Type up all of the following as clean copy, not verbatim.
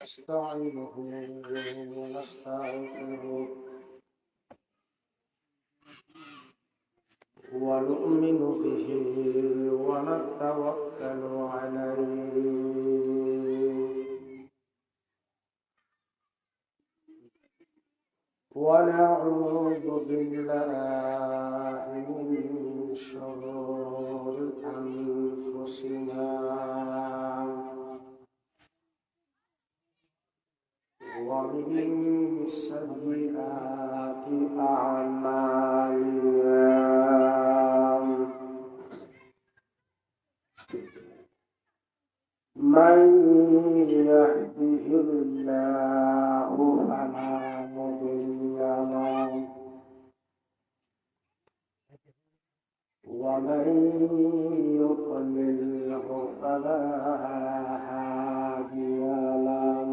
نستعينه ونستغفره ونؤمن به ونتوكل عليه ونعوذ بالله من شرور أنفسنا ومن سيئات أعمالنا من يهده الله فلا مضل له ومن يضلله فلا هادي له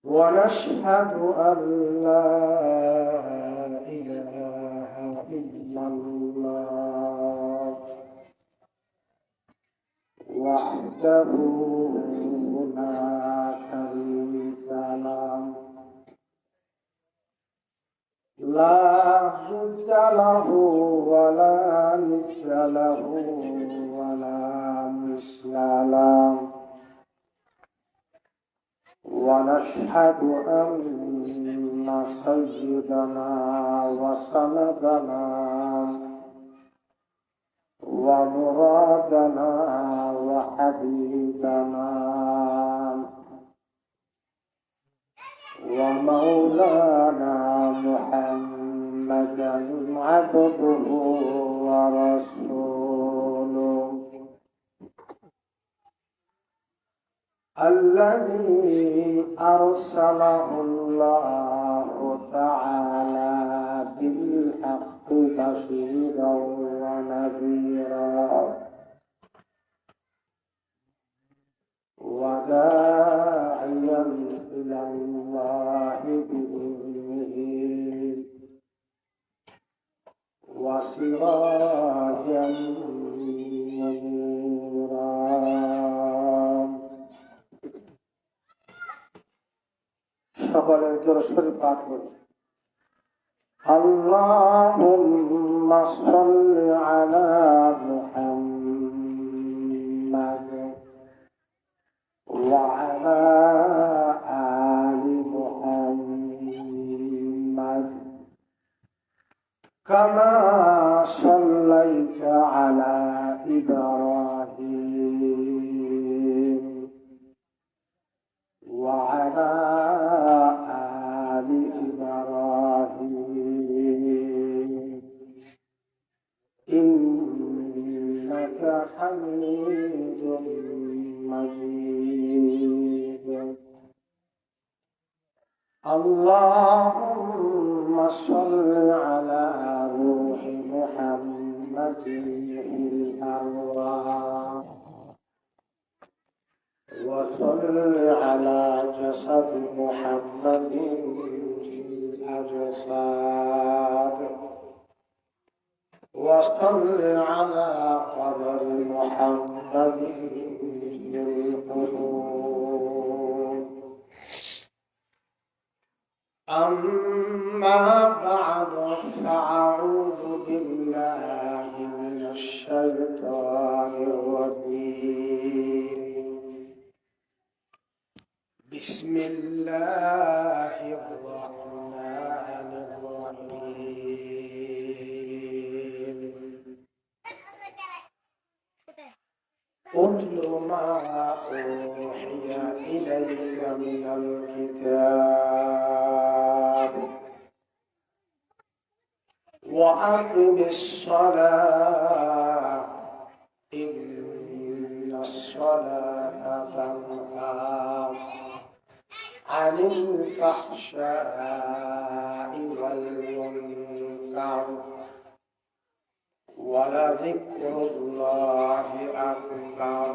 ونشهد أن لا إله إلا الله وحده لا شريك له لا ضد له ولا ند له ولا مثل له ونشهد أن سيدنا وسندنا ومرادنا وحبيبنا ومولانا محمدا عبده ورسوله الذي أرسله الله تعالى بالحق بشيرا ونذيرا وداعيا إلى الله بإذنه وسراجا منيرا সকলের জোরে পাঠ করি আল্লাহুম্মা সাল্লি আলা মুহাম্মাদ ওয়া আলা আলি মুহাম্মাদ কামা সাল্লাইতা আলা ইব্রাহিম ওয়া আলা إنك حميد مجيد اللهم صل على روح محمد في الأرواح وصل على جسد محمد في الأجساد وصل على قبر محمد في القلوب أما بعد فأعوذ بالله من الشيطان الرجيم بسم الله الرحمن الرحيم اتل ما أوحي إليك من الكتاب وأقم الصلاة إن الصلاة تنهى عن الفحشاء والمنكر ولذكر الله أكبر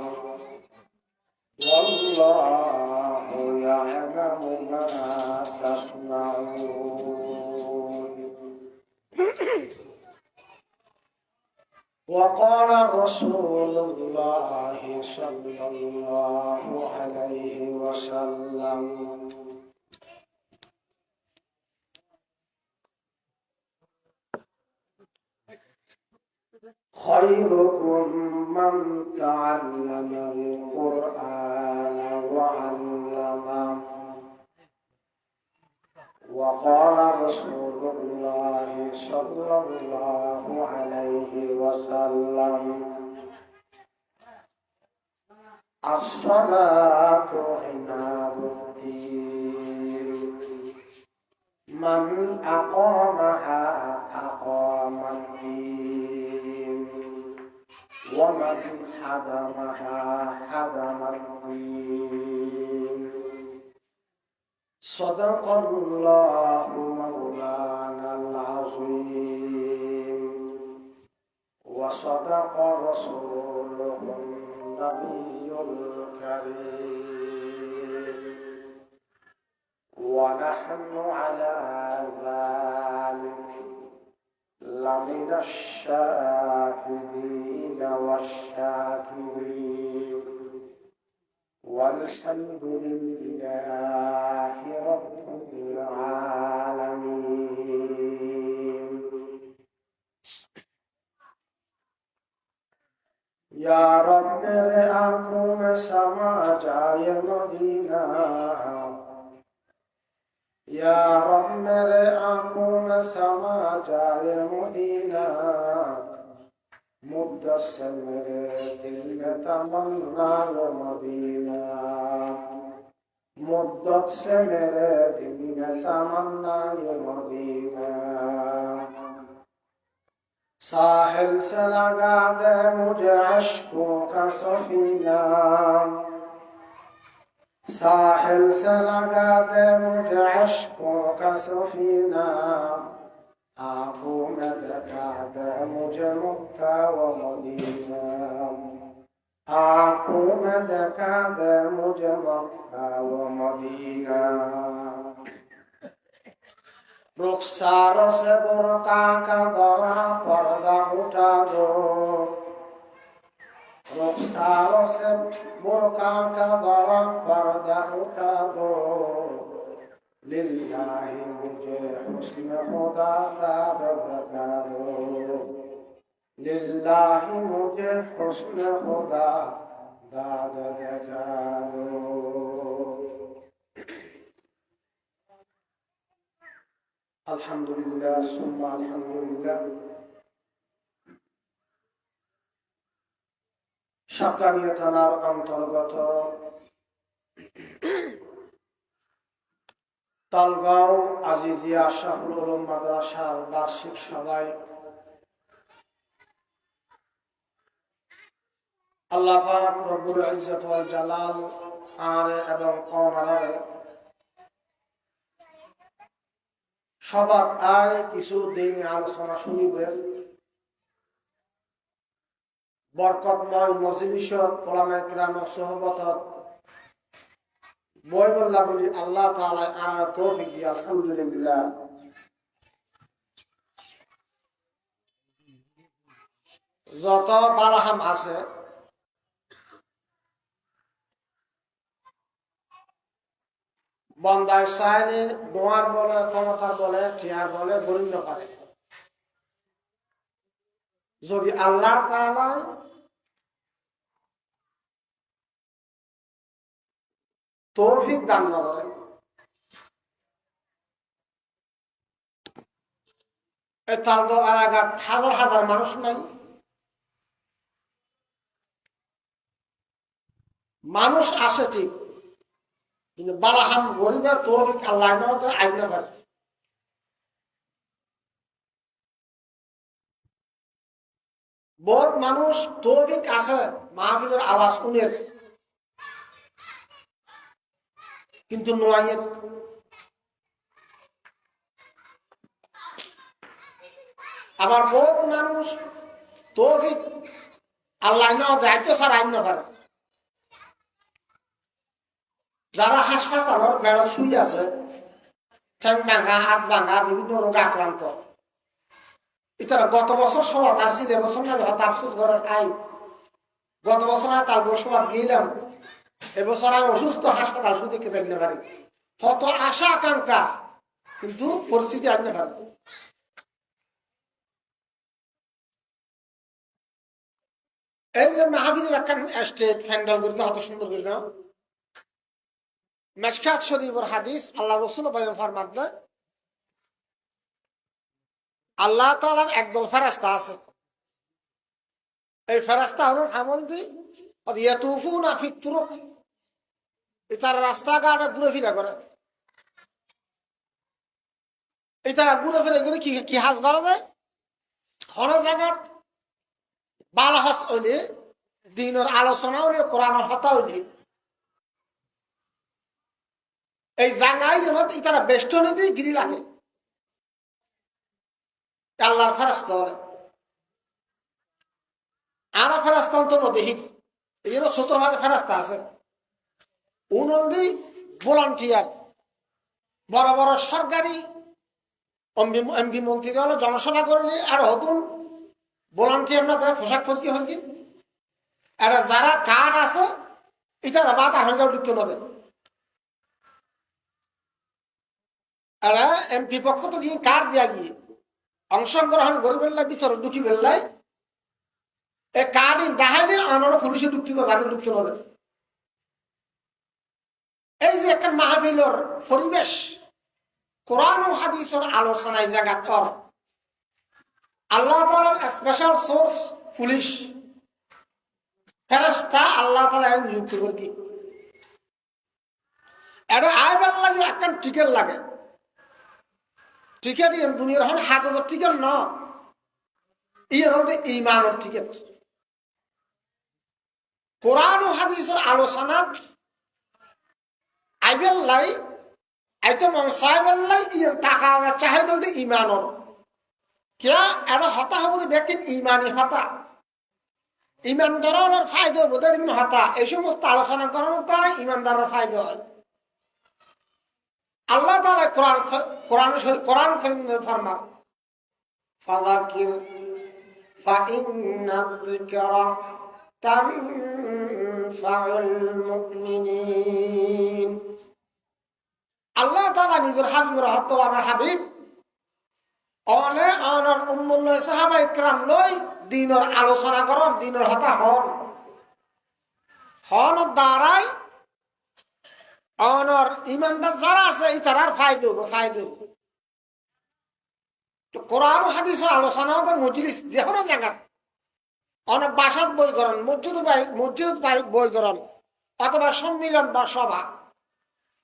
والله يعلم ما تصنعون وقال رسول الله صلى الله عليه وسلم خيركم من تعلم القرآن وعلمه وقال رسول الله صلى الله عليه وسلم الصلاة عماد الدين من أقامها أقام الدين ومن حدمها حدم الدين صدق الله مولانا العظيم وصدق رسوله النبي الكريم ونحن على ذلك لمن الشاهدين والشاكرين والحمد لله رب العالمين يا رب لأقوم سما جاي مدينة يا رب لأقوم سما جاي مدينة مدسر دل تمنا مدینہ مدت سے میرے دل میں تمنا مدینہ ساحل سے لگا دے مجھے عشقوں کا سفینہ ساحل سے لگا دے مجھے عشقوں کا سفینہ آنکھوں میں دکھا دے مجھے مکہ و مدینہ آنکھوں میں دکھا دے مجھے مکہ و مدینہ رخساروں سے برقع کا درا پردہ اٹھا دو رخساروں سے برقع کا درا پردہ اٹھا دو للہ مجھے حسن خدا داد بتا دو للہ مجھے حسن خدا داد بتا دو আলহামদুলিল্লাহ সুম্মা আলহামদুলিল্লাহ সাতকানিয়া থানার অন্তর্গত তালগাঁও আজিজিয়া শাহুল উলুম মাদ্রাসার বার্ষিক সভায় আল্লাহ পাক রব্বুল ইজ্জত ওয়াল জালাল আর এবং ওনার সবার আর কিছু দিন আলোচনা শুনিবেন বরকতময় মজলিসত ওলামায়ে কিরামের সোহবতত বই বল্লা বলি আল্লাহ তাআলা আর তৌফিক দিয়ে আলহামদুলিল্লাহ যত বারাহাম আছে বন্দায় চাইলে দোয়ার বলে ক্ষমতার বলে টিয়ার বলে বরিণ্য পারে যদি আল্লাহ তাআলা তৌফিক দান না করেন এই তালগাঁও এলাকার হাজার হাজার মানুষ নাই মানুষ আসে ঠিক কিন্তু বারাহাম গরিবের তৌফিক আল্লাহ আইন পারে বহুত মানুষ তৌফিক আছে মাহফিলের আওয়াজ শুনের কিন্তু নোয়াইয়ের আবার বহুত মানুষ তৌফিক আল্লাহ যাইতে স্যার আইন পারে যারা হাসপাতালের বেড়া শুই আছে ঠ্যাং ভাঙা হাত ভাঙা বিভিন্ন রোগে আক্রান্ত এটা গত বছর সবার আসছিল এবছর না হয়তো আফসোস করার আই গত বছর তার গোসবাদ গিয়েলাম, এবছর আমি অসুস্থ, হাসপাতাল শুধু দেখে যাইতে পারি, কত আশা আকাঙ্ক্ষা, কিন্তু পরিস্থিতি আনতে পারে। এই যে মাহফিলের একটা স্টেট ফ্যান্ডাল করে কত সুন্দর করে না, মেশকাত শরীফের হাদিস আল্লাহ রসুল বয়ান ফরমাতে, আল্লাহ তাআলার একদল ফেরেশতা আছে, এই ফেরেশতা হলো আমল দি ইয়াতুফুনা ফি তুরুক, তারা রাস্তাঘাটে ঘুরে ফিরা করে, এই তারা ঘুরে ফিরে করে কি কি হাজ করে, হর জায়গার ভালো হাস হইলে, দিনের আলোচনা হইলে, কোরআনের কথা হইলে, এই জায়গায় যেন তারা বেষ্টনী দিয়ে গিরি লাগে আল্লাহর ফেরেশতা হলে। আর ফেরেশতা অন্তর দেখি এই জন্য ছোট ভাগে ফেরেশতা আছে, উনন্দি ভলান্টিয়ার, বড় বড় সরকারি এমপি মন্ত্রী হলো জনসভা করলে আর হতুন ভলান্টিয়ার না, তারা পোশাক ফরকি হন কি, আর যারা কার্ড আছে ইতারা বাদ আহঙ্কার লিখতে হবে, আর এমপি পক্ষ তো দিয়ে কার্ড দিয়া গিয়ে অংশগ্রহণ করে বেললাই ভিতরে ঢুকি বেললাই এ কার্ড দেখাইলে আমার পুলিশে ঢুকতে তো গাড়ি ঢুকতে হবে। এই যে একটা মাহফিলের পরিবেশ, কোরআন ও হাদিসের আলোচনায় জায়গা কর, আল্লাহ তাআলার স্পেশাল সোর্স পুলিশ ফেরেশতা আল্লাহ তাআলা নিযুক্ত করবি, এটা আইবার লাগে একটা টিকেট লাগে, টিকেট দুনিয়ার হন হাগজের টিকেট ন, ইয়ের হল ইমানের টিকেট। কোরআন ও হাদিসের আলোচনা আইবার লাই এত মন সাহেবের লাই ইয়ের টাকা চাহে বলতে ইমানর কিয়া এটা হতা হবো ব্যক্তি ইমানি হতা, ইমানদারের ফায়দা বোধের হতা, এই সমস্ত আলোচনা করানোর দ্বারা ইমানদারের ফায়দা হয়। আল্লাহ তাআলা কোরআন ফরমান ফাযাকির ফাইন্না যিকরা তানফাউল মুমিনিন। আল্লাহ তাআলা নিজের হাবিবের হত আমার হাবিব অনে অনর উম্মুল সাহাবা ইকরাম লই দ্বীনের আলোচনা করন, দ্বীনের হতা হন দ্বারাই অনর ইমানদার যারা আছে ইতারার ফায়দা তো কোরআন ও হাদিসের আলোচনা মজলিস যে কোনো জায়গা, অনেক বাসাত বই করেন, মসজিদ বই করেন, অথবা সম্মিলন বা সভা,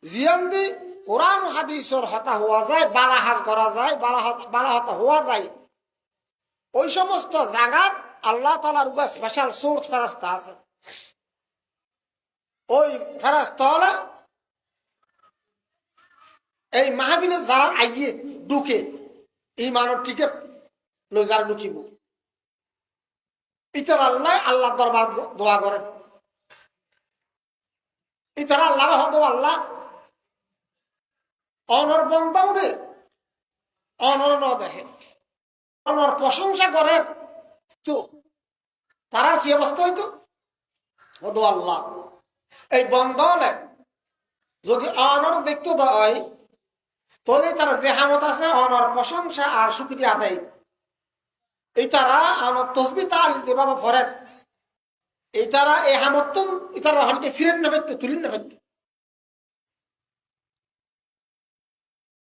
জিয়ান্দি কোরআন ও হাদিসের হতা হওয়া যায়, বালাহাজ করা যায়, বালাহতা হওয়া যায়, ওই সমস্ত জায়গাত আল্লাহ তাআলার স্পেশাল সোর্স ফেরেশতা আছে। ওই ফেরেশতা হলে এই মাহফিলে যারা আইয়ে ঢুকে ইমানের টিকেট লই যারা ঢুকিব, ইতারা আল্লাহ দরবার দোয়া করে, ইতারা আল্লাহ হদ আল্লাহ অনর বন্দাউনে অনর ন দেখে, অনর প্রশংসা করে, তো তারা কি অবস্থা হইতো হদ আল্লাহ এই বন্ধনে যদি অনর দেখতে হয়, তাহলে তারা যে হামত আছে অনর প্রশংসা আর শুকরিয়া আদায়, এই তারা আমার তসবি তাল যেভাবে ফরেন, এই তারা এই হামত তারা হলকে ফিরেন না পাইতে, তুলিন না পাইতে,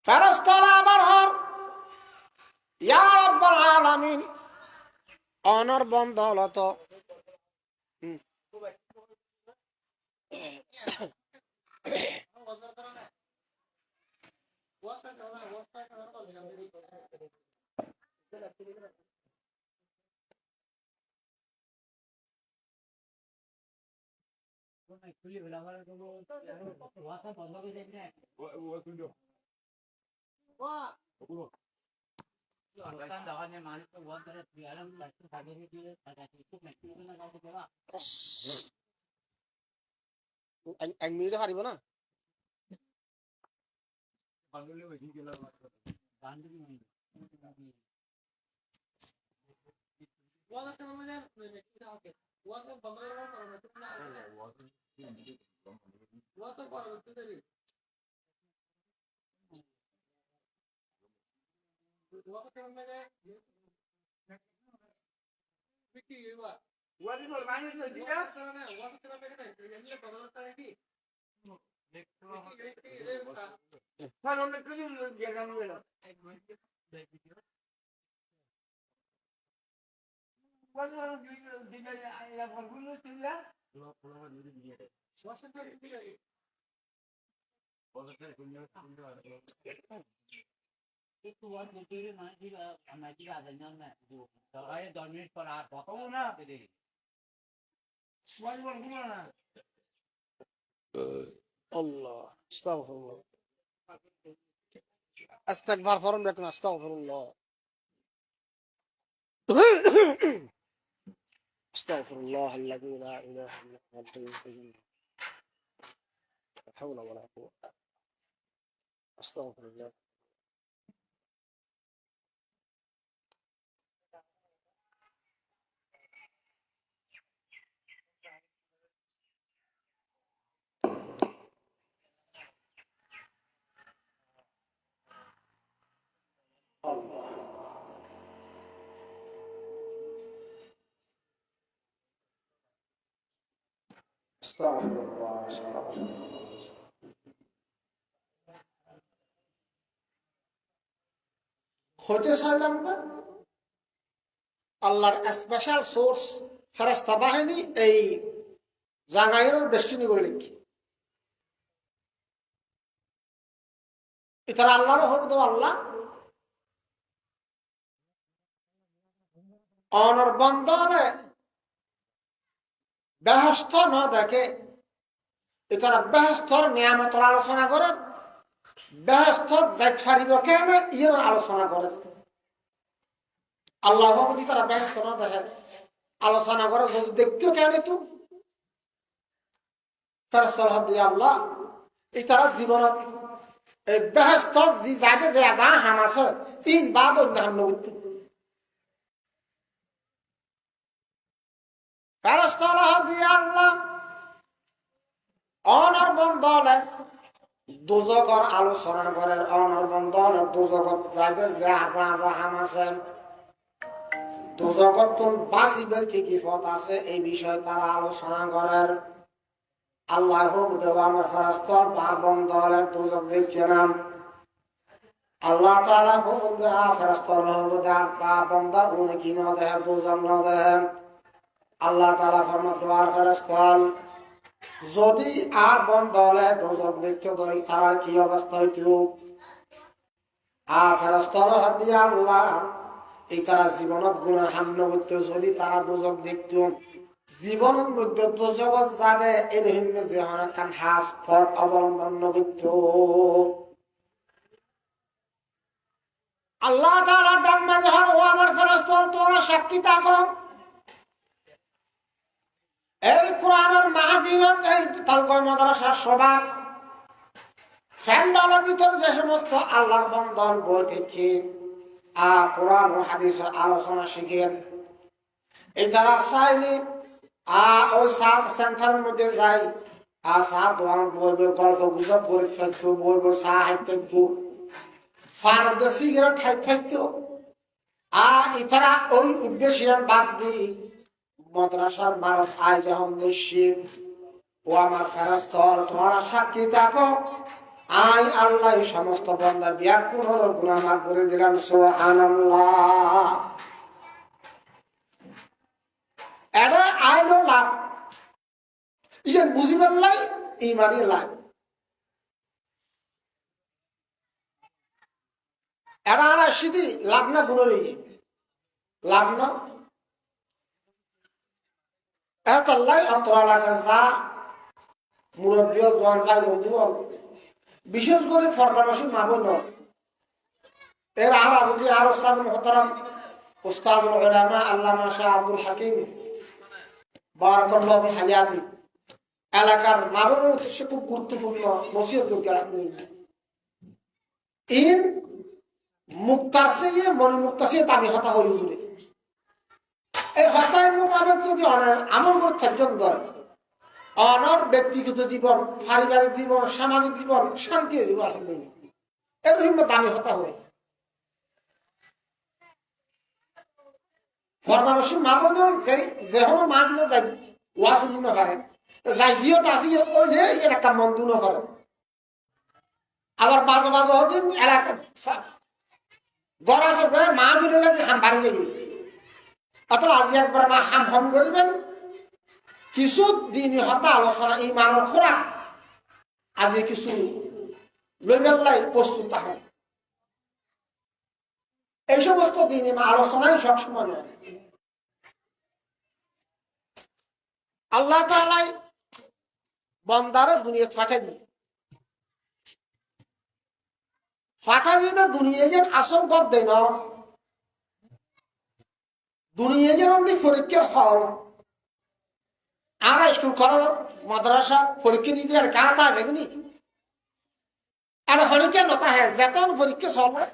ফেরেশতারা আবার হর ইয়া রাব্বাল আলামিন অনর বন্ধ হলত এক মিনিটে পারিব না, আল্লাহ আস্তাগফিরুল্লাহ আস্তাগফার ফরম রাখুন আস্তাগফিরুল্লাহ আস্তাগফিরুল্লাহ আল্লাযী লা ইলাহা ইল্লা হুয়াল হাইয়্যুল কাইয়্যুম লা হাওলা ওয়া লা কুওয়াতা আস্তাগফিরুল্লাহ আল্লাহ আস্তাগফিরুল্লাহ আস্তাগফিরুল্লাহ হতে চাইলাম না আল্লাহর স্পেশাল সোর্স ফেরেশতা বাহিনী এই জাঙ্গাইরের বেষ্টনী করে লিখি ইতারা আল্লাহর হবদ আল্লাহ অনর বন্ধনে বেহেশত ন দেখে ইতারা বেহেশতর নিয়ামতের আলোচনা করেন বেহেশত যাইত ফারিব কেন ইয়ের আলোচনা করেন আল্লাহ হবদি তারা বেহেশত ন দেখেন আলোচনা করে যদি দেখতেও কেন তো ফেরেশতার হাত দিয়ে আল্লাহ ইতারা জীবনত এই বেহেশত জি জায়গা যে যা হাম আছে ইন বাদ নাম নবুত ফেরেশতার হাত দিয়ে আল্লাহ অনর বন্ধনে দুজকর আলোচনা করেন অনর বন্ধনে দুজকত যাবে যে যা যা হাম আছে দুজকত তুম বাঁচিবের কি কি পথ আছে এই বিষয়ে তারা আলোচনা করেন আল্লাহর হুকুম দেওয়া আমার ফেরেশতা বা বন্ধনের দুজক দেখে নাম আল্লাহ তাআলা হুকুম দেওয়া ফেরেশতার হুকুম দেওয়া বা বন্ধা উনি কি না দেয় দুজক না দেয় আল্লাহ তাআলা ফরমান দোয়ার ফেরেশতা যদি আর বন্ধলে দুজক দেখতে ধরি তার কি অবস্থা হইতো আর ফেরেশতার হাত দিয়ে আল্লাহ এই তারা জীবনত গুণের হামলা করতে যদি তারা দুজক দেখত জীবনের মধ্যে দুজগৎ যাবে এরকম যে অনেক হাস পথ অবলম্বন করত আল্লাহ তাআলা ডাক মানে হল ও আমার ফেরেশতা তোমরা সাক্ষী থাকো এই কোরআনের মাহফিলত এই তালকয় মাদ্রাসার সভা ফ্যান্ডালের ভিতর যে সমস্ত আল্লাহর বন্ধন বই থেকে কোরআন ও হাদিসের আলোচনা শিখেন এই তারা চাইলে ওই সাত সেন্টারের মধ্যে যাই সাত দোয়ান বলবে গল্প গুজব বই থাকতো বলবো চা থাকতো ফান সিগারেট থাকতো ইতারা ওই উদ্দেশ্যে বাদ দিই মাদ্রাসার ভারত আয় যখন মসজিদ ও আমার ফেরেশতা তোমরা সাক্ষী থাকো আই আল্লাহ সমস্ত বান্দার ব্যাকুল হলো গুনাহ মাফ করে দিলাম সুবহানাল্লাহ এটা আইলো লাভ ইয়ে বুঝিবেন লাই ইমানই লাভ এটা আর সিধি লাভ না গুণরি লাভ না এত আল্লাহ আত্মা যা মুরব্বী জোয়ান ভাই বন্ধু বিশেষ করে ফরদানসীন মা বোন এর আর ওস্তাদ মুহতারাম উস্তাদ উলামা আল্লামা শাহ আব্দুল হাকিম বারাকাল্লাহু ফি হায়াতি এলাকার মা বোনের উদ্দেশ্যে খুব গুরুত্বপূর্ণ নসিহত করতে আলহামদুলিল্লাহ ইন মুক্তার সে মনে মুক্তা সে দামি হতা হয়ে জুড়ে এই হত্যার মোতাবেক যদি আমল করে চারজন দল অনর ব্যক্তিগত জীবন, পারিবারিক জীবন, সামাজিক জীবন, শান্তি জীবন, আলহামদুলিল্লাহ এরকম দামি হতা হয়। ফরদানসীন মা বোন যে হলো মা দিলে যাই ওয়াজ না পারে, যাই জিও তাসি ওই নে এর একটা মন্দ না করে। আবার বাজে বাজে হদিন এলাকা গড়াছে করে মা দিলে লাগে হাম বাড়ি যাবি, অথবা আজি একবার মা হাম হম করবেন। কিছু দিন হতা আলোচনা ইমানের খোরাক আজি কিছু লইবেলাই প্রস্তুত থাকেন। এই সমস্ত দিন আলোচনায় সবসময় নয়। আল্লাহ তাআলা বান্দারে দুনিয়া ফাটাই দিই, ফাটাই দিলে দুনিয়া যেন আসল গদ দেয় না, দুনিয়া যেন পরীক্ষার হল আর স্কুল করার মাদ্রাসা পরীক্ষা দিতে আর কারা তা যাবেনি আর হরিকে নতা হ্যাঁ যেতন পরীক্ষা চলে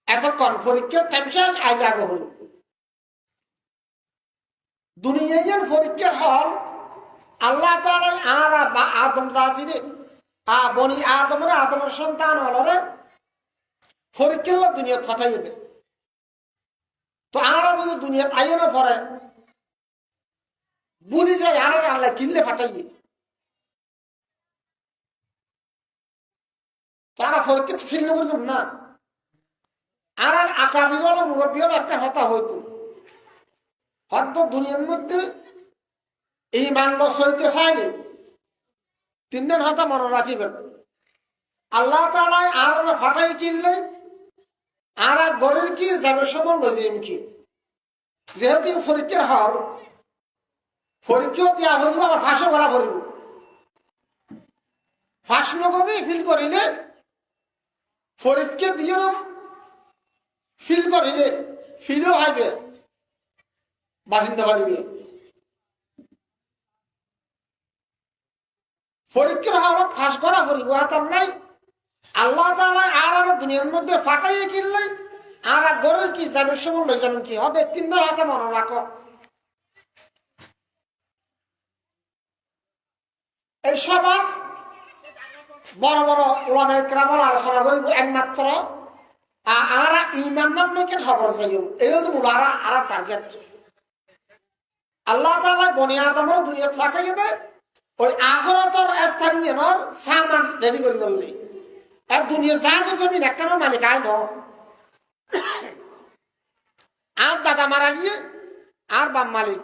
এতক্ষণ পরীক্ষার টাইম শেষ আজ আগে হল। দুনিয়ার পরীক্ষার হল আল্লাহ তাআলা আর আদম জাতিরে বনি আদমরে আদমের সন্তান হলরে পরীক্ষার দুনিয়া ফাটাইয়ে দেয়। তো আর যদি দুনিয়া আইনে পড়ে বুঝি যায় আর আল্লাহ কিনলে ফাটাইয়ে, তারা পরীক্ষা ফিল করবেন না। আর আকাবির মুরব্বী একটা হতা হইতো হয়তো দুনিয়ার মধ্যে এই মানব চলতে চাইলে 3 দিন হয়তো মনে রাখিবেন আল্লাহ তাআলা আর ফাটাই কিনলে আর গরের কি যাবে সমান বুঝিম কি, যেহেতু পরীক্ষার হল পরীক্ষা দিয়া হইব আবার ফাঁসও করা করিব, ফাঁস নগদে ফিল করিলে পরীক্ষা দিয়ে ফিল করিলে ফিলও হইবে বাসিন্দা পারিবে। পরীক্ষার হলত ফাঁস করা করিব হাতার নাই। আল্লাহ তাআলা আর দুনিয়ার মধ্যে ফাটাইয়ে কিনলে আর গরের কি যাবে সমান লই যাবেন কি হবে 3 দিন হাতে মনে রাখো। এই সভা বড় বড় ওলামায়ে কেরাম আলোচনা করিব একমাত্র আর ইমান নামকে খবর চাই, এই হল মূল আর টার্গেট। আল্লাহ তাআলা বনি আদমের দুনিয়া ফাটাইয়ে দেয় ওই আখিরাতের স্থানীয় সামান রেডি করে বললি এক দুনিয়া যা করবি একটা মালিক আয় ন আর দাদা মারা গিয়ে আর বাপ মালিক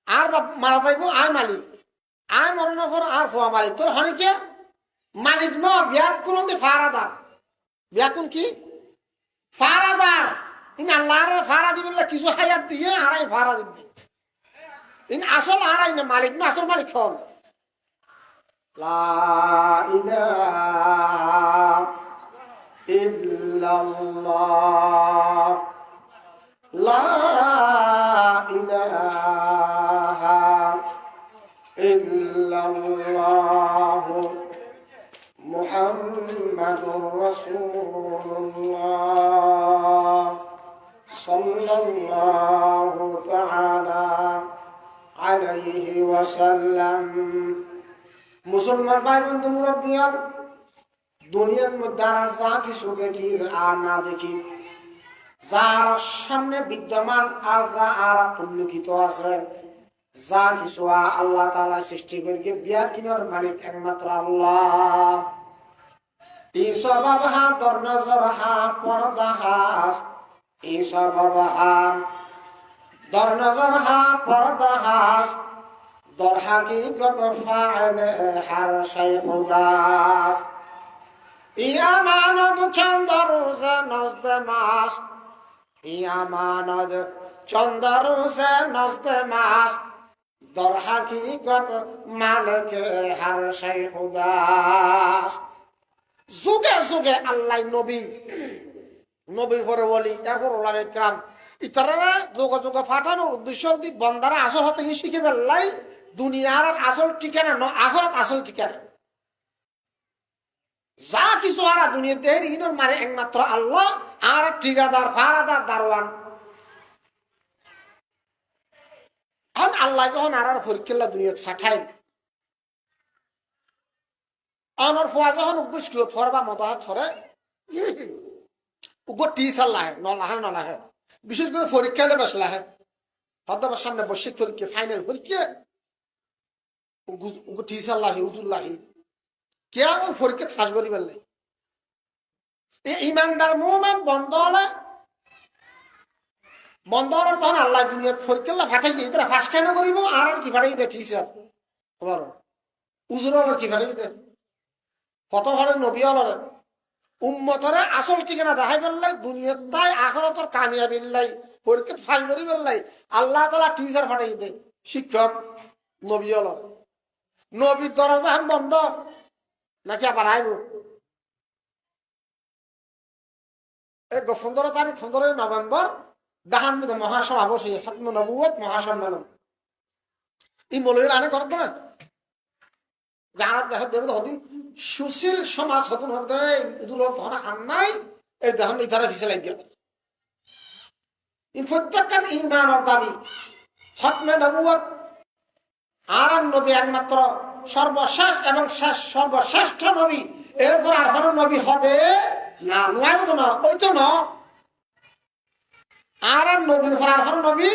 আর বাপ মারা যাইব আয় মালিক আয় মরণের পর আর ফোয়া মালিক তোর হনিকে মালিক ন ব্যাকুল ফারাদার ব্যাকুল কি ফারাদার ইন আল্লাহর ফারা দিবেন কিছু হায়াত দিয়ে আড়াই ফারা দিবে ইন আসল আড়াই না মালিক না আসল মালিক ফল। লা ইলাহা ইল্লাল্লাহ লা ইলাহা ইল্লাল্লাহ মুহাম্মাদুর রাসূলুল্লাহ সাল্লাল্লাহু তাআলা আলাইহি ওয়াসাল্লাম। মুসলমান ভাই বন্ধু মুরব্বিয়ান, দুনিয়ার মধ্যে যা কিছু দেখি আর না দেখি, যার সামনে বিদ্যমান আর যা আর উল্লেখিত আছে, যা কিছু আল্লাহ তাআলা সৃষ্টি করে বিয়া কিনার মালিক একমাত্র আল্লাহ। ঈসা বাবা দর নজর হা পর্দা হাস, ঈসা বাবা দর নজর হা পর্দা হাস, দর হাকিকত ফাইল হার শাইখুদাস। ইয়ামানত চন্দ রোজে নজদে মাস, ইয়ামানত চন্দ রোজে নজদে মাস, দর হাকিকত মালিক হার শাইখুদাস। যুগে যুগে আল্লাহ নবী নবীর পরে বলি এরপর ওলামায়ে কেরাম ইতারা যোগে যোগে ফাটানোর উদ্দেশ্য বন্দারা আসল হতে শিখে ফেললাই দুনিয়ার আসল ঠিকানা ন আখরাত আসল ঠিকানা। যা কিছু আর দুনিয়াতে ইনোর মানে একমাত্র আল্লাহ আর ঠিকাদার ফারাদার দারওয়ান। আল্লাহ যখন আর পরীক্ষা দুনিয়া ফাটাই অনর ফোয়া যখন উগ্র স্কুলত ফরে বা মতাহাত ফরে উগ্র টিচার লাহে নলাহে বিশেষ করে পরীক্ষা হলে বেশ লাহে হয়তো সামনে বৈশ্বিক পরীক্ষা ফাইনাল পরীক্ষা উগ্র টিচার লাহি উজুর লাহি কে ওই পরীক্ষা ফাঁস করি পেলে এই ইমানদার মোমেন্ট বন্ধ হলে তখন আল্লাহ দুনিয়ার পরীক্ষা ফাটাই দিয়ে তারা ফাঁস কেন করিব আর কি ফাটাই দেয় টিচার আবার উজুর কি ফাটাই দেয় কত ভালো নবী হলেন উম্মতরে আসল ঠিকানা দেখাই পেলাই দুনিয়ার তাই আখরাতর কামিয়াবিল্লাই পরীক্ষা ফাঁস করি পেলাই আল্লাহ তাআলা টিচার ফাটাই দেয় শিক্ষক নবী হলেন নবীর দরজা বন্ধ নাকি আবার আইব এই 15 তারিখ 15 নভেম্বর ডাহান মহাসভা বসে খতম নবুয়ত মহাসম্মেলন এই মৌলবীর আনে করত না যারা দেখা দেবে হদিন সুশীল সমাজ হতুন হতে ধরা খান নাই এই দেখুন ইতারা ফিসে লাগিয়ে প্রত্যেকটা ইমানের দাবি খতমে নবুয়ত আর নবী একমাত্র সর্বশেষ এবং সর্বশ্রেষ্ঠ নবী এরপর আর কোন নবী হবে না নয় মতো না ওই তো না আর নবীর পর আর কোন নবী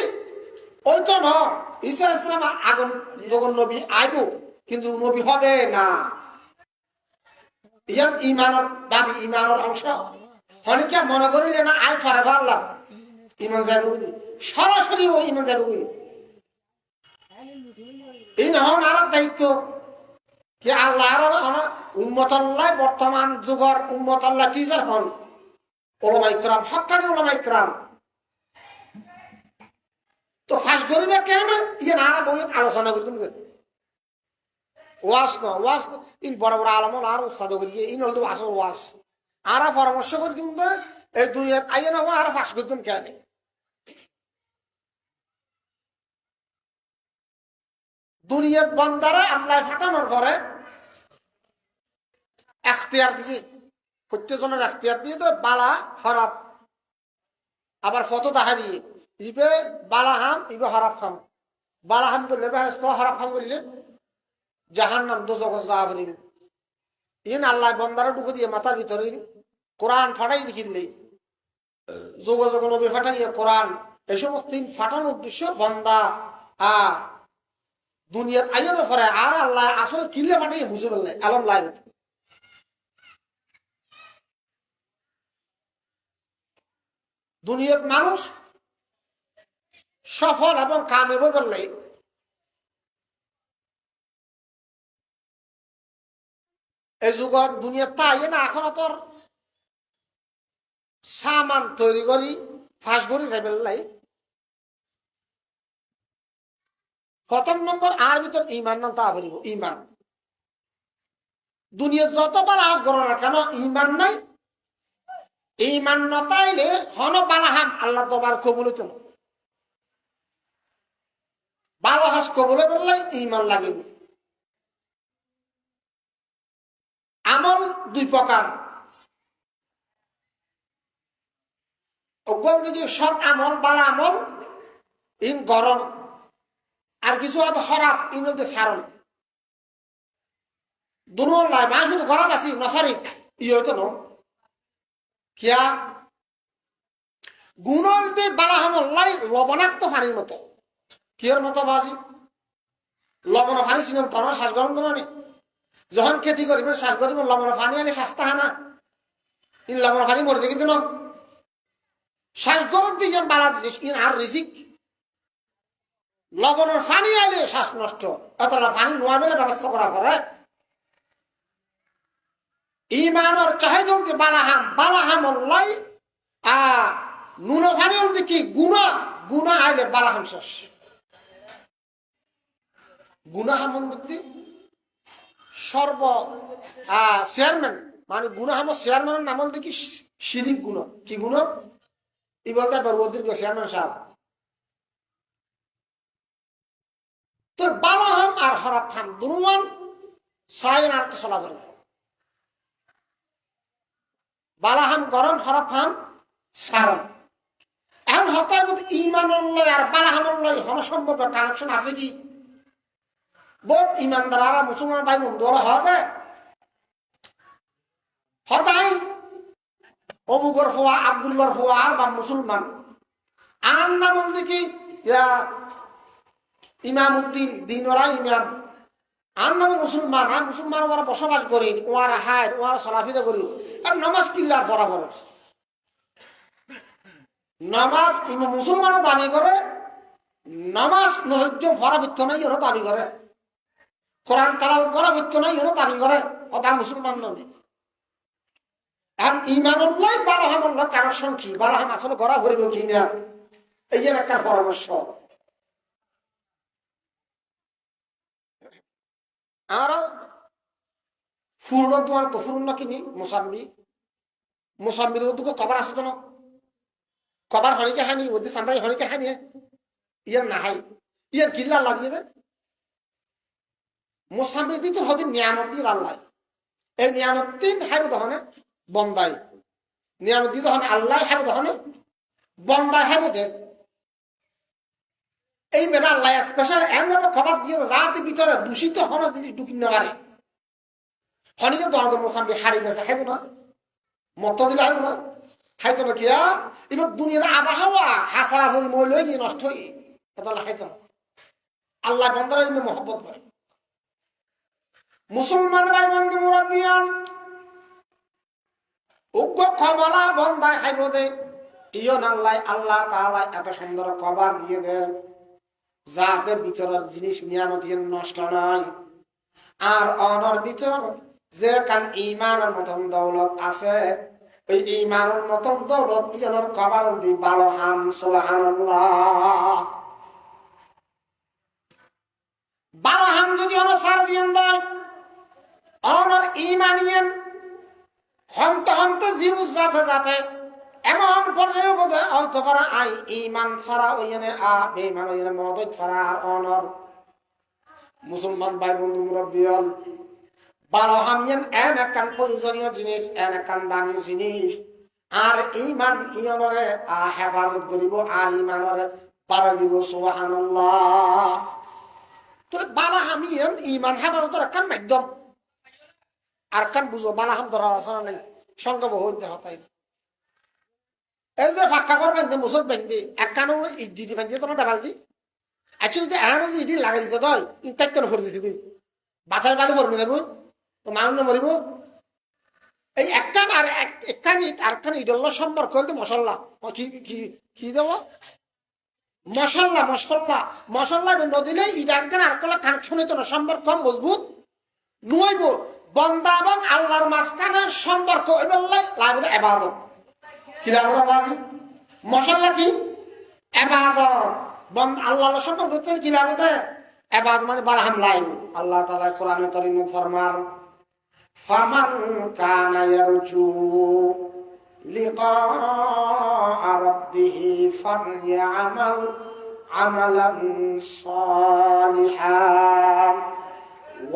ওই তো না ঈসা আলাইহিস সালাম আগুন যখন নবী আইব কিন্তু নবী হবে না ইয়ার ইমানের দাবি ইমানের অংশ অনেকে মনে করি যে না আয় ছাড়া ভাল্লা ইমান যাবে সরাসরি ও ইমান যাবে এই না হন আর দায়িত্ব কি আল্লাহর উম্মত আল্লাহ বর্তমান যুগের উম্মত আল্লাহ টিচার হন ওলামা ইকরাম হক্কানি ওলামা ইকরাম তো ফাঁস করিবে কেন ইয়ে না বই আলোচনা করবেন ওয়াজ না ওয়াজ ইন বড় বড় আলম আর উস্তাদ করি ইন হল তো আসল ওয়াজ আর পরামর্শ করি কিন্তু এই দুনিয়াত আইয়ে না আর ফাঁস করবেন কেন দুনিয়ার বন্দারা আল্লাহ ফাটানোর পরে এখতিয়ার দিয়ে প্রত্যেকজনের এখতিয়ার দিয়ে তো বালা হরাপ আবার ফটো দেখা দিয়ে ইবে বালা হাম ইবে হরাপ হাম বালা হাম করলে হরাপ হাম করলে জাহান নাম দোজগত যা বলিল ইন আল্লাহ বন্দারা ঢুকে দিয়ে মাথার ভিতরে কোরআন ফাটাই দেখিলে যোগাযোগ নবী ফাটাইয়ে কোরআন এই সমস্ত ফাটানোর উদ্দেশ্য বন্দা দুনিয়ার আইনের পরে আর আল্লাহ আসলে কিনলে ফাটাইয়ে বুঝে ফেললে আলম লাইন দুনিয়ার মানুষ সফল এবং কামেব বললে এই যুগত দুনিয়ার তাই না আখরাতর সামান তৈরি করি ফাঁস করি যাই বেলাই প্রথম নম্বর আর ভিতর ইমান না তা বলিব ইমান দুনিয়ার যতবার আজ করো না কেন ইমান নাই ইমান নতাইলে হন বালাহাম আল্লাহ তোমার কবুল হইত না ভালো হাস কবুলে বললে ইমান লাগিব আমল দুই প্রকার অকল যদি সব আমল বালা আমল ইন গরম আর কিছু খারাপ ইন সারণ দুনো লাই মা শুধু ঘরত আছি নসারি ই হইতো ন কিয়া গুণল দি বালা আমল লাই লবণাক্ত পানির মতো কিয়র মতো বাজি লবণ পানি ছিলেন তোমার শ্বাস গরম তো নি যখন খেতি করিবেন শ্বাস করিবেন লবণ পানি আনি শ্বাসটা হানা ইন লবণ পানি মরে দেখি ন শ্বাস গরম দিয়ে বালা জিনিস ইন আর রিজিক লবণের পানি আইলে শ্বাস নষ্ট অতটা পানি নোয়া মেলে ব্যবস্থা করা পরে ইমানের চাহিদা বালাহাম লাই নুন পানি হলতে কি গুণা আইলে বালাহাম শেষ গুনাহাম বুদ্ধি সর্ব চেয়ারম্যান মানে গুনাহাম চেয়ারম্যানের নাম হল কি শিরিক গুণ কি গুণ ই বলতে বরবদ্দির চেয়ারম্যান সাহেব তো বালাহাম আর হরাপ খান দুনুমান সাইন আর চলা করে বালাহাম গরম হরাপ খান সারণ এখন হতার মধ্যে ইমানুল্লাহ আর বালাহানুল্লাহ সম্পর্ক কানেকশন আছে কি? বহুত ইমানদার আর মুসলমান ভাই বন্ধু ওরা হবে হতাই অবুকর ফোয়া আব্দুল্লাহর ফোয়া আর বা মুসলমান আর না বলতে কি ইমাম উদ্দিন দিন ওরা ইমাম আর নাম মুসলমান আর মুসলমান ওরা বসবাস করি ওরা হায় ওরা চলাফিরা করি আর নামাজ কিল্লার পড়া করে নামাজ মুসলমানও দাবি করে নামাজ নহ্য ফরা ভিত্ত নাই এরও দাবি করে কোরআন তালাওয়াত করা ভিত্ত নাই এরও দাবি করে ওটা মুসলমান নয়। আর ইমানুল্লাহ বালাহানুল্লাহ কানেকশন কি? বালাহান আসলে গড়া ভরিব কি না এই যে একটা পরামর্শ। আর ফুরন তোমার তো ফুরন না কিনি মোসাম্বির দুটো কবার আছে তো কবার হনিকে হানি ওদের সামরাই হনিকে হানি ইয়ার না হাই ইয়ার কিল্লা আল্লাহ দিয়ে দেয় মোসাম্বির ভিতর হতে নিয়ামত দিয়ে আল্লাহ এই নিয়ামত তিন হাইব দহনে বন্দাই নিয়ামত দিয়ে দহনে আল্লাহ হাইব দহনে বন্দাই হাইব দে এই বেলা আল্লাহ স্পেশাল এমন খবর দিয়ে যাতে ভিতরে দূষিত হন জিনিস ঢুকি না পারে হনিকে দহন মোসাম্বি হারি গেছে খাইব না মত দিলে হাইব না খাইতো না কিয়া এবার দুনিয়ার আবহাওয়া হাসারা ফুল মইল হয়ে গিয়ে নষ্ট হয়ে তাহলে খাইতো না। আল্লাহ বন্দারা মহব্বত করে মুসলমান ভাই বন্ধু মুরাব্বিয়ান উগ্র ক্ষমলা বন্দায় খাইব দে ইয়ন আল্লাহ আল্লাহ তাআলা এত সুন্দর কভার দিয়ে দেন যাদের ভিতরের জিনিস নিয়ামত নষ্ট নয়। আর অনর ভিতর যে কান ঈমানের মতন দৌলত আছে ওই ঈমানের মতন দৌলত ইয়নের কভার দি ভালো হাম সুবহানাল্লাহ ভালো হাম যদি অনুসার দিয়েন দেয় অনর ঈমানিয়ান হমতে হমতে জিরু যাতে যাতে এমন পর্যায়ে বোধ হয়তো পারা আই ইমান ছাড়া ওইখানে বেঈমান ওইখানে মদত ছাড়া আর অনর মুসলমান ভাই বন্ধু মুরব্বিয়ান ভালো হামিয়ান এন একখান প্রয়োজনীয় জিনিস এন একখান দামি জিনিস আর ইমান ইয়নরে হেফাজত করিব আর ইমানরে পারা দিব সুবহানাল্লাহ। তো ভালো হামিয়ান ইমান হেফাজতের একখান মাধ্যম আর কান বুঝো বালাহাম ধরার আসনা নেই সঙ্গে হইতে হতাই এই যে ফাঁকা করবেন মুসল বেঁধে এক কানো ইট দিদি বেঁধে তোমার ডাবাল দি আচ্ছা যদি এমন যদি ইটি লাগাই দিতে হয় ইনটাক কেন ফরে দিবি বাচ্চার বাড়ি ফরবে দেব তো মানুষ না মরিব এই একখান আর একখান ইট আরেকখান ইডল সম্পর্ক হইতে মশলা কি কি কি দেব মশলা মশলা মশলা নদিলে ইট একখান আরেকলা কানেকশন হইতো না সম্পর্ক মজবুত নুয়াইব বন্দা এবং আল্লাহর মাঝখানের সম্পর্ক লাগবে এবাদত কি লাগবে মশলা কি এবাদত আল্লাহর সম্পর্ক কি লাগবে এবাদত মানে বারহাম লাইন আল্লাহ তাআলা কোরআনে কারীমে ফরমান ফামান কানা ইয়ারজু লিকা রাব্বিহি ফালইআমাল আমালান সালিহান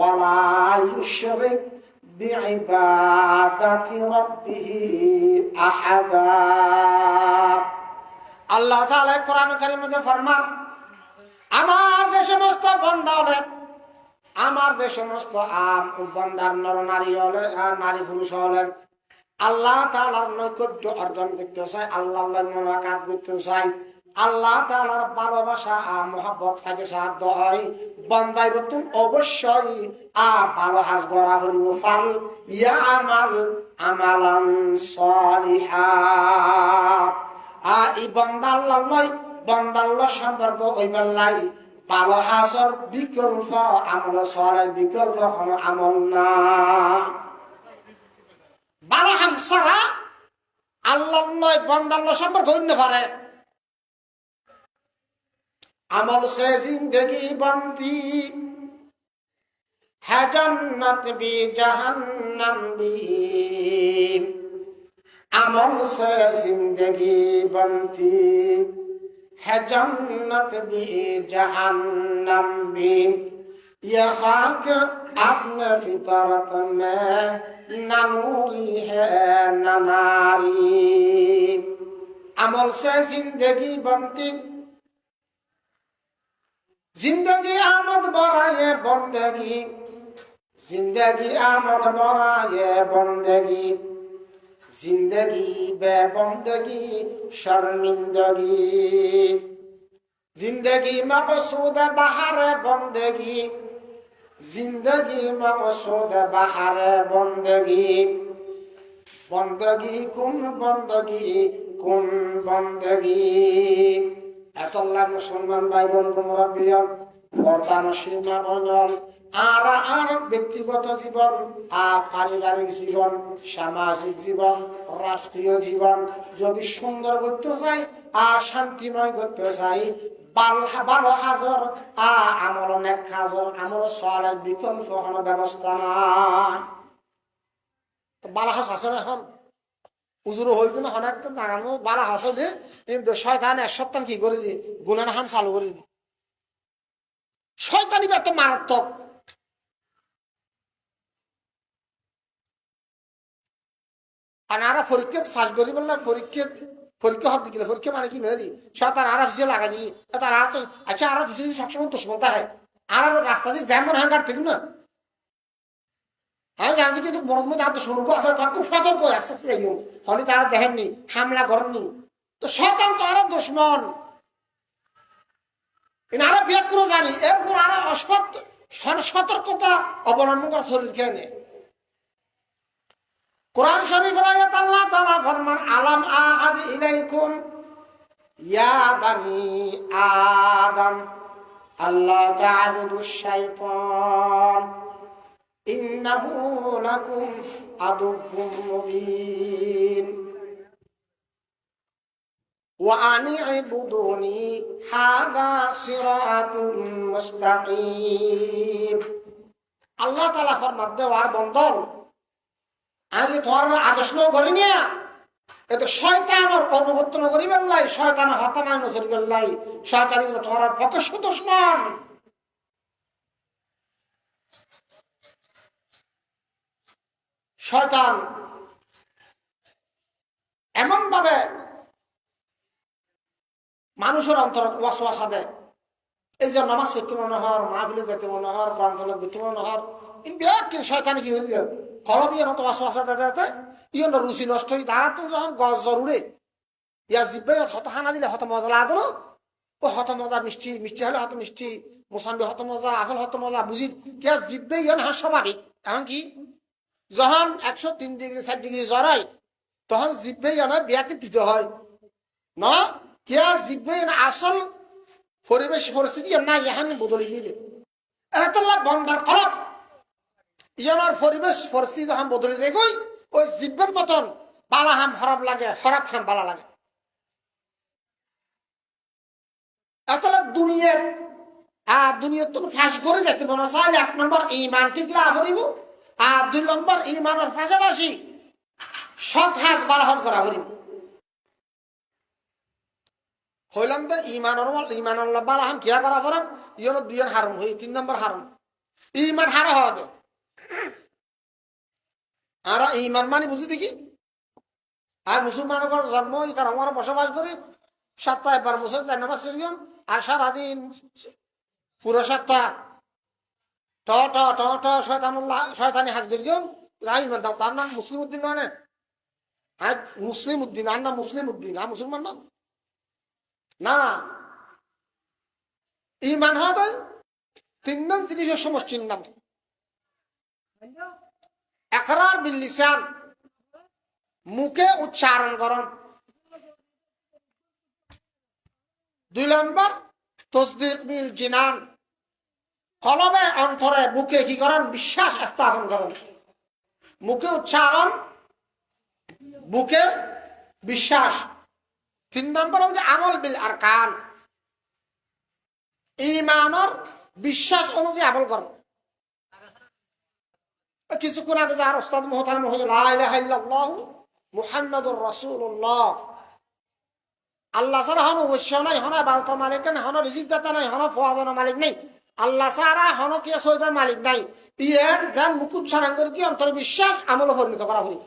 ولا يشرك بعبادة ربه أحدا আল্লাহ তাআলা কোরআন কারীমে ফরমান আমার যে সমস্ত বান্দা হলে আমার যে সমস্ত বান্দার নর নারী হলে নারী পুরুষ হলে আল্লাহ তাআলার নৈকট্য অর্জন করতে চায় আল্লাহর মুলাকাত করতে চায় আল্লাহ তাআলার ভালোবাসা আর মহব্বত পাইতে সাহায্য হয় বান্দাই বতুন অবশ্যই ভালো হাজ গড়া হইব ফাল ইয়া আমালান সালিহা এই বান্দা আল্লাহ নয় বান্দা আল্লাহ সম্পর্ক হইবার লাই ভালো হাজর বিকল্প আমল সালের বিকল্প কোনো আমল না ভালো হাম ছাড়া আল্লাহ নয় বান্দা আল্লাহ সম্পর্ক হইতে পারে अमल से जिंदगी बनती है जन्नत भी जहन्नम भी अमल से जिंदगी बनती है जन्नत भी जहन्नम भी ये खाक अपने फितरत में न नूरी है न नारी अमल से जिंदगी बनती, जिंदगी आमद बनाए बंदगी, जिंदगी आमद बनाए बंदगी, जिंदगी बेबंदगी शर्मिंदगी, जिंदगी मकसूद बहार बंदगी, जिंदगी मकसूद बहार बंदगी, बंदगी कुन बंदगी। এতল্লাহ মুসলমান ভাই বন্ধু মুরব্বিয়ান বর্তমান সীমানয়ন আর ব্যক্তিগত জীবন আর পারিবারিক জীবন, সামাজিক জীবন, রাষ্ট্রীয় জীবন যদি সুন্দর করতে চাই আর শান্তিময় করতে চাই, ভালো হাজর আমল নেক হাজর আমল সওয়ালের বিকল্প কোনো ব্যবস্থা নাই। বালা হাস আছে না এখন উজুর হইতে না অনেক তো নাগানো বালা হাস হইলে কিন্তু শয়তান এক সপ্তাহ কি করে দি গুনার হাম চালু করে দি। শয়তানি এত মারাত্মক। আর আরা পরীক্ষা ফাঁস করি বললাম পরীক্ষা হত দিলে পরীক্ষা মানে কি মেরে দি শয়তান আরা ফিসে লাগা দি তার আর তো আচ্ছা আরা ফিসে সবসময় তো বলতে হয় আর রাস্তা দিয়ে যেমন হাঙ্গার থেকে না হ্যাঁ জানি কিন্তু মরদ মধ্যে এত শুনবো আছে খুব সতর্ক আসছে হলে তারা দেখেননি হামলা করেননি তো শয়তান তো আরো দুশ্মন আরো বিয়োগ করে জানি এরপর আরো সতর্কতা অবলম্বন করা শরীর খেয়ে নেই। কোরআন শরীফের আয়াত আল্লাহ তাআলা ফরমান আলাম আহাদ ইলাইকুম ইয়া বানি আদম আল্লাহ তা'বুদুশ শাইতান ইন্নাহু লাকুম আদুউম মুবিন ওয়া আনি ইবুদুনি হাযা সিরাতুম মুস্তাকিম। আল্লাহ তাআলা ফরমান দেওয়ার বন্ধন আগে তোমার আদেশ ন করি নিয়া এ তো শয়তানের অনুগত্য ন করিবেন লাই, শয়তানের হতামান করিবেন লাই, শয়তান তোমার প্রকাশ্য দুশমন। শয়তান এমন ভাবে মানুষের অন্তর ওয়াসওয়াসা দেয়, এই যে নামাজ পড়তে মনে হর, মাহফিলে যেতে মনে হর, প্রান্তলে যেতে মনে হর, শয়তানি কি হয়ে যায় কলবিয়ার মতো ওয়াসওয়াসা দেয় ইয়ন রুচি নষ্ট হই তারা তো যখন গছ জরুরে ইয়ার জিব্বে হত হানা দিলে হত মজা লাগে না ও হত মজা মিষ্টি মিষ্টি হলে হত মিষ্টি মোসাম্বি হত মজা আপেল হত মজা বুঝি ইয়ার জিব্বে ইয়ান হাস স্বাভাবিক। এখন কি যখন 103 ডিগ্রি 4 ডিগ্রি জ্বর হয় তখন জিব্বে ইয়ানের বিয়াকে দিতে হয় না কিয়া জিব্বে আসল পরিবেশ পরিস্থিতি না এখানে বদলে গিয়ে এতলা বন্ধার খরচ ইয়ানোর পরিবেশ পরিস্থিতি যখন বদলে দিয়ে গই ওই জিব্বের মতন বালা হাম হরাপ লাগে, হরাপ হাম বালা লাগে। এতলা দুনিয়ার তো ফাঁস করে যেতে মনে চাইলে 1 নম্বর ইমান ঠিক লাভ করিব আর 2 নম্বর ইমানের পাশাপাশি সৎ হাজ বালা হাজ করা করিব হইলাম তো ইমানের বালা হাম কিয়া করা করেন ইয়ন 2 হারম হই 3 নম্বর হারম ইমান হারা হওয়া দে আর ইমান মানে বুঝি দেখি আর মুসলমানের জন্ম তার আমার বসবাস করি সপ্তাহে 12 বছর নামাজ পড়িলাম আর সারাদিন পুরো সপ্তাহ ট ট ট ট শয়তানি হাজ করিলাম ইমান দাও তার নাম মুসলিম উদ্দিন মানে আজ মুসলিম উদ্দিন আর নাম মুসলিম উদ্দিন আর মুসলমান নাম না ইমান হয় 3 নং জিনিসের সমষ্টির নাম একরার বিল লিসান মুখে উচ্চারণ করুন, 2 নম্বর তসদিক বিল জিনান কলবে অন্তরে বুকে কি করেন বিশ্বাস স্থাপন করেন, মুখে উচ্চারণ বুকে বিশ্বাস। 3 নম্বর হচ্ছে আমল বিল আরকান ঈমানের বিশ্বাস অনুযায়ী আমল করেন। কিছুক্ষণ আগে যার ওস্তাদ মুহতারাম মহোদয় লা ইলাহা ইল্লাল্লাহ মুহাম্মাদুর রাসূলুল্লাহ আল্লাহ ছাড়া হন অবশ্য নাই, হন ইবাদতের মালিক নাই, হন রিজিক দাতা নাই, হন ফওয়াজের মালিক নাই, আল্লাহ ছাড়া হন কি সৈয়দের মালিক নাই। ইয়ার যার মুখ উচ্চারণ করে কি অন্তর বিশ্বাস আমল পরিণত করা হয়।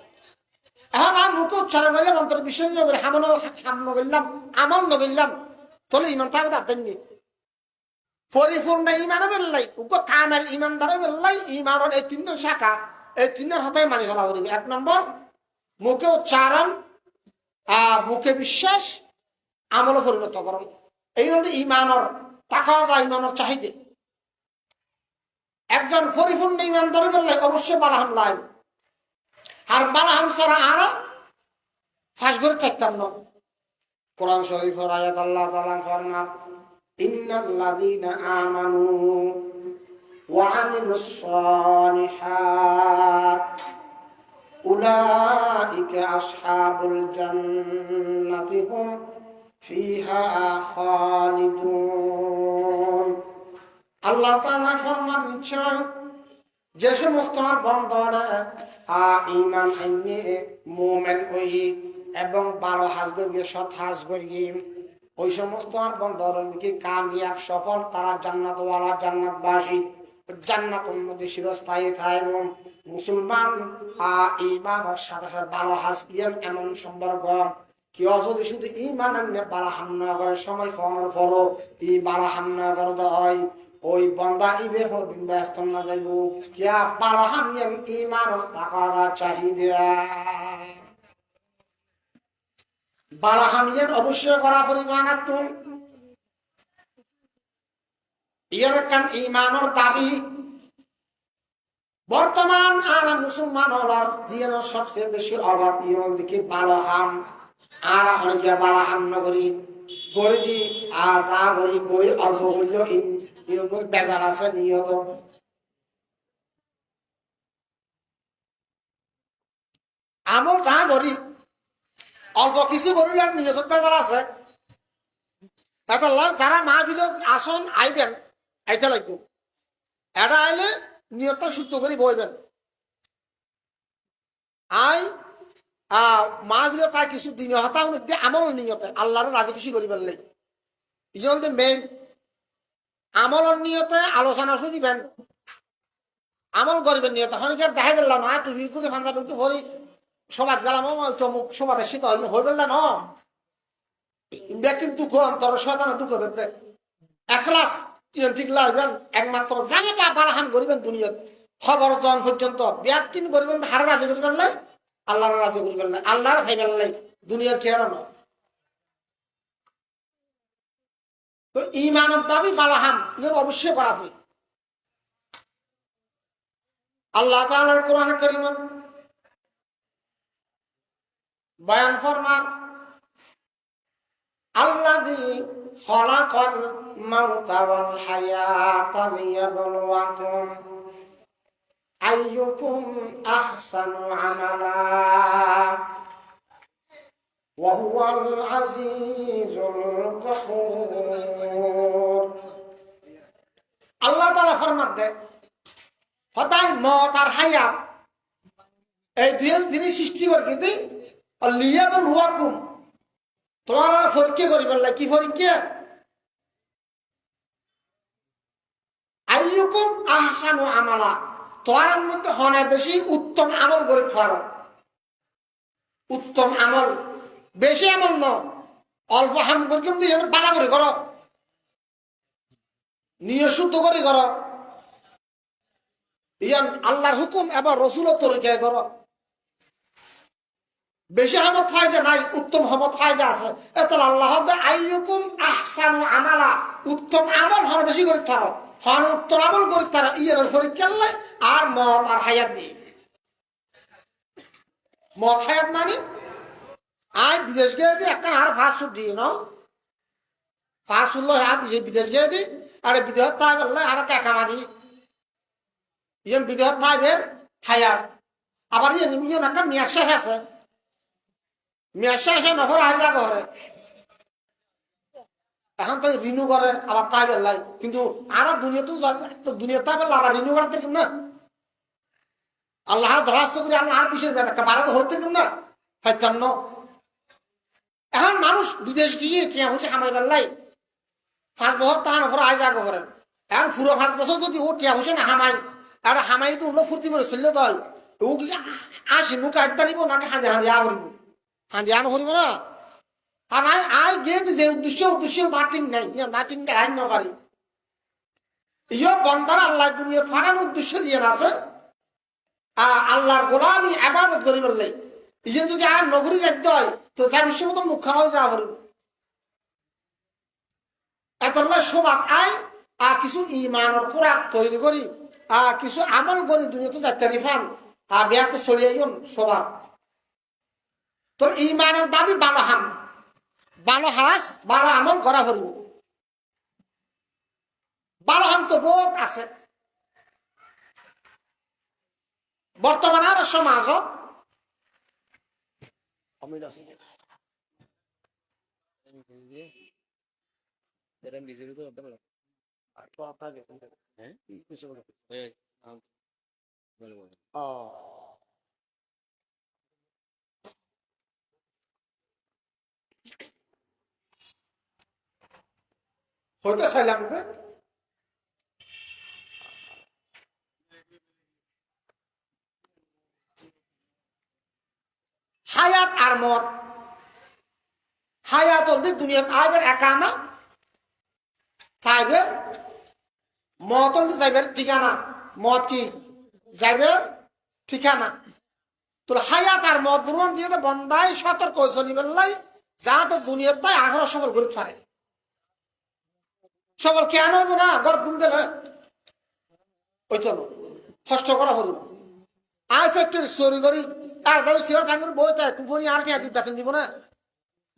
এখন আর মুখে উচ্চারণ করলাম অন্তর বিশ্বাস নগরী হাম নগরলাম আমল নগরলাম তাহলে ইমান থাকবে তার নি পরিপূর্ণ ইমানও বেল্লাই উগো কামেল ইমানদারও বেল্লাই ইমানের এই তিনজন শাখা এই তিনজন হাতে মানি চলা করিবে। এক নম্বর মুখে উচ্চারণ, মুখে বিশ্বাস, আমলও পরিণত করণ। এই হল ইমানের টাকা যায় ইমানের চাহিদা। একজন পরিপূর্ণ ইমানদার বেল্লাই অবশ্যই বালাহাম লাই আর বালাহাম ছাড়া আর ফাঁস করে থাকতাম না। কোরআন শরীফের আয়াত আল্লাহ তাআলা ফরমান ইন্নাল্লাযীনা আমানু ওয়া আমিলুস সালিহাত উলাইকা আসহাবুল জান্নাতি হুম ফিহা খালিদুন। আল্লাহ তাআলা ফরমান নিশ্চয় যে সমস্ত বন্ধরা ঈমান আনয়ে মুমিন হই এবং ভালো হাজ করিয়ে সৎ হাজ করিয়ে ওই সমস্ত বন্ধরা কি কামিয়াব সফল, তারা জান্নাতওয়ালা জান্নাতবাসী, জান্নাতের মধ্যে চিরস্থায়ী থাকবে। মুসলমান ঈমানের সাথে সাথে ভালো হাজ করিয়ে এমন সম্পর্ক কেউ যদি শুধু ঈমান আনয়ে ভালো হামনা করে সময় ফোনের পরও ই ভালো হামনা করে হয় ওই বন্দা ইবে দিন ব্যস্ত না যাইব কিয়া বারহামিয়াম ঈমান তাকাদা চাহিদা বারহামিয়ান অবশ্যই করা পরিমাণাতুন ইয়ার কান ঈমানের দাবি। বর্তমান আর মুসলমান হলার দিন সবচেয়ে বেশি অভাব ইমান দিকে বারহাম আর অনেকে বারহাম নগরী গড়ি দি আসা গড়ি গড়ি অল্প করলেও বেজার আছে নিয়ত। আমল যা করি অল্প কিছু করিলে নিয়ত বেজার আছে। যারা মাহফিল আসন আইবেন আইতে লাগবে, এটা আইলে নিয়তটা শুদ্ধ করে বইবেন। মাহফিল তাই কিছু দিন হতা আমল নিয়তে আল্লাহর রাজি খুশি করিবেন লাই ইজলতে মেইন আমলের নিয়তে আলোচনা শুনিবেন, আমল করবেন নিয়তে হনিকার দেখাই পেলাম না তুই কুদে ফান্দাবে একটু হরি সবাদ গেলাম চমুক সবাদ শীত হইবেন না ব্যক্তির দুঃখ অন্তর শয়তান দুঃখ দেবে এখলাস ঠিক লাগবেন একমাত্র জাগে বা বালাহান করিবেন দুনিয়াত খবর জন পর্যন্ত ব্যাপকিন করিবেন হার রাজি করিবেন নাই আল্লাহর রাজি করিবেন নাই আল্লাহর খাইবেন নাই দুনিয়ার খেয়াল নয়। তো ঈমানের দাবি বালাহাম অবশ্যই করা হয়। আল্লাহ তাআলার কোরআনে কারীমে বয়ান ফরমান আল্লাযী খালাকাল মাউতা ওয়াল হায়াতা লিয়াবলুয়াকুম আইয়ুকুম আহসানু আমালা ওয়া হুয়াল আজিজুল গফুর। আল্লাহ তাআলা ফরমান দেয় হতাই মত আর হায়াত এই দুই জিনিস সৃষ্টি করে কিন্তু লিয়াবলুয়াকুম তোমার পরীক্ষা করিবেন না। কি পরীক্ষা? আইয়ুকুম আহসানু আমালা, তোমার মধ্যে হনে বেশি উত্তম আমল করে থাকো। উত্তম আমল বেশি আমল ন অল্প হাম করে কিন্তু বালা করে করো, নিয়ে শুদ্ধ করে করো, ইয়ান আল্লাহর হুকুম এবার রসুল তরিকায় করো। বেশি হামত ফায়দা নাই, উত্তম হামত ফায়দা আছে। এত আল্লাহ আইয়ুকুম আহসানু আমালা, উত্তম আমল হন বেশি করে থাকো, হন উত্তম আমল করে থাকো ইয়ার পরীক্ষা নাই। আর মত আর হায়াত নেই। মত হায়াত মানে আয় বিদেশ গিয়ে দিই একটা আর ফাস্ট ফুড দিয়ে নাও ফাস্ট ফুড আর বিদেশ গিয়ে দিই আরে বিদেশ তাই বললে আর টাকা মারি ইয়ে বিদেশ তাই বের হায়াত। আবার ইয়ে ইয়ে একটা মেয়াদ শেষ আছে, মেয়াদ শেষে নফর হাজার করে এখন তো রিনিউ করে আবার তাই বেলাই। কিন্তু আর দুনিয়া তাই বেলা আবার রিনিউ করার দেখুন না আল্লাহ ধরাস্ত করে আমরা আর পিছিয়ে বারা তো হতে না ফাইতাম ন। এখন মানুষ বিদেশ গিয়ে টিয়া হচ্ছে হামাই বেলাই 5 বছর তাহার ওপর আজ আগে করেন। এখন পুরো 5 বছর যদি ও টিয়া হচ্ছে না হামাই আর হামাই তো অন্য ফুর্তি করে চললে তো ও কি আসি মুখ আটটা দিব নাকি হাঁদে হাঁদে করিব হাঁদে আন করিব না আর আই যে উদ্দেশ্য মার্টিন নাই মার্টিন আইন নকারি ইয়ে বন্দার আল্লাহ দুনিয়া ফাড়ানোর উদ্দেশ্য দিয়ে আছে আল্লাহর গোলামি আবাদত করি বললে ইয়ে যদি আর নগরী যাইতে হয় তো তার বিশ্ব মতো মুখ খাওয়া যাওয়া করিব এত সবাক আয় কিছু ইমানের খোরাক তৈরি করি কিছু আমল করি দুনিয়াতে যাইতে রিফান বিয়াকে ছড়িয়ে গেল সবার তোর ইমানের দাবি ভালো হাম ভালো হাস ভালো আমল করা করিব ভালো হাম তো বহুত আছে বর্তমানের সমাজত হইতে চাইলাম হায়াত আর মত হায়াত হলদি দুনিয়া আইবের একামা তাইবের মত হলদি যাইবের ঠিকানা মত কি যাইবের ঠিকানা তোর হায়াত আর মত দুর্বন দিয়ে বন্দাই সতর্ক হয়েছে নিবেন লাই যাতে দুনিয়ার তাই আগ্রহ সফল করে ছাড়ে সফল কেন হইব না গড় ঘুম দেবে ওই চলো কষ্ট করা হল আই ফ্যাক্টরি চুরি করি তারপরে সিওর থাকবে বইটা কুপনি আর কি বেতন দিব না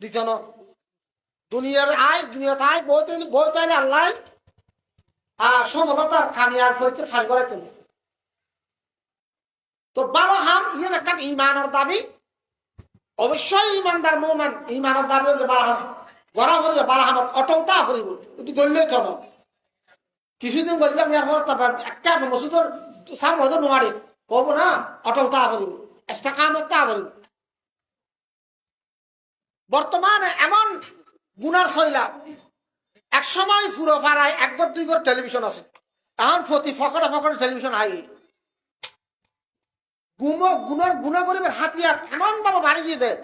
দিত না দুনিয়ার আয় দুনিয়াতে আয় বইতে আল্লাহ সফলতার কামিয়ার ফরিকে ফাঁস করে তুমি তো বারো হাম ইয়ে একটা ইমানের দাবি অবশ্যই ইমানদার মোমেন ইমানের দাবি হলে বারো হাস গড়া হলে বারো হামত অটলতা করিব কিন্তু গড়লেই তো না কিছুদিন বললাম একটা মসুদের সাম হয়তো নোয়ারি কব না অটলতা করিব ইস্তেকামত করিব বর্তমানে এমন গুনার শৈলা এক সময় পুরো পাড়ায় একবার দুই ঘর টেলিভিশন আছে এখন প্রতি ফকরে ফকরে টেলিভিশন আই গুণর গুণ করিবের হাতিয়ার এমন ভাবে বাড়ি দিয়ে দেয়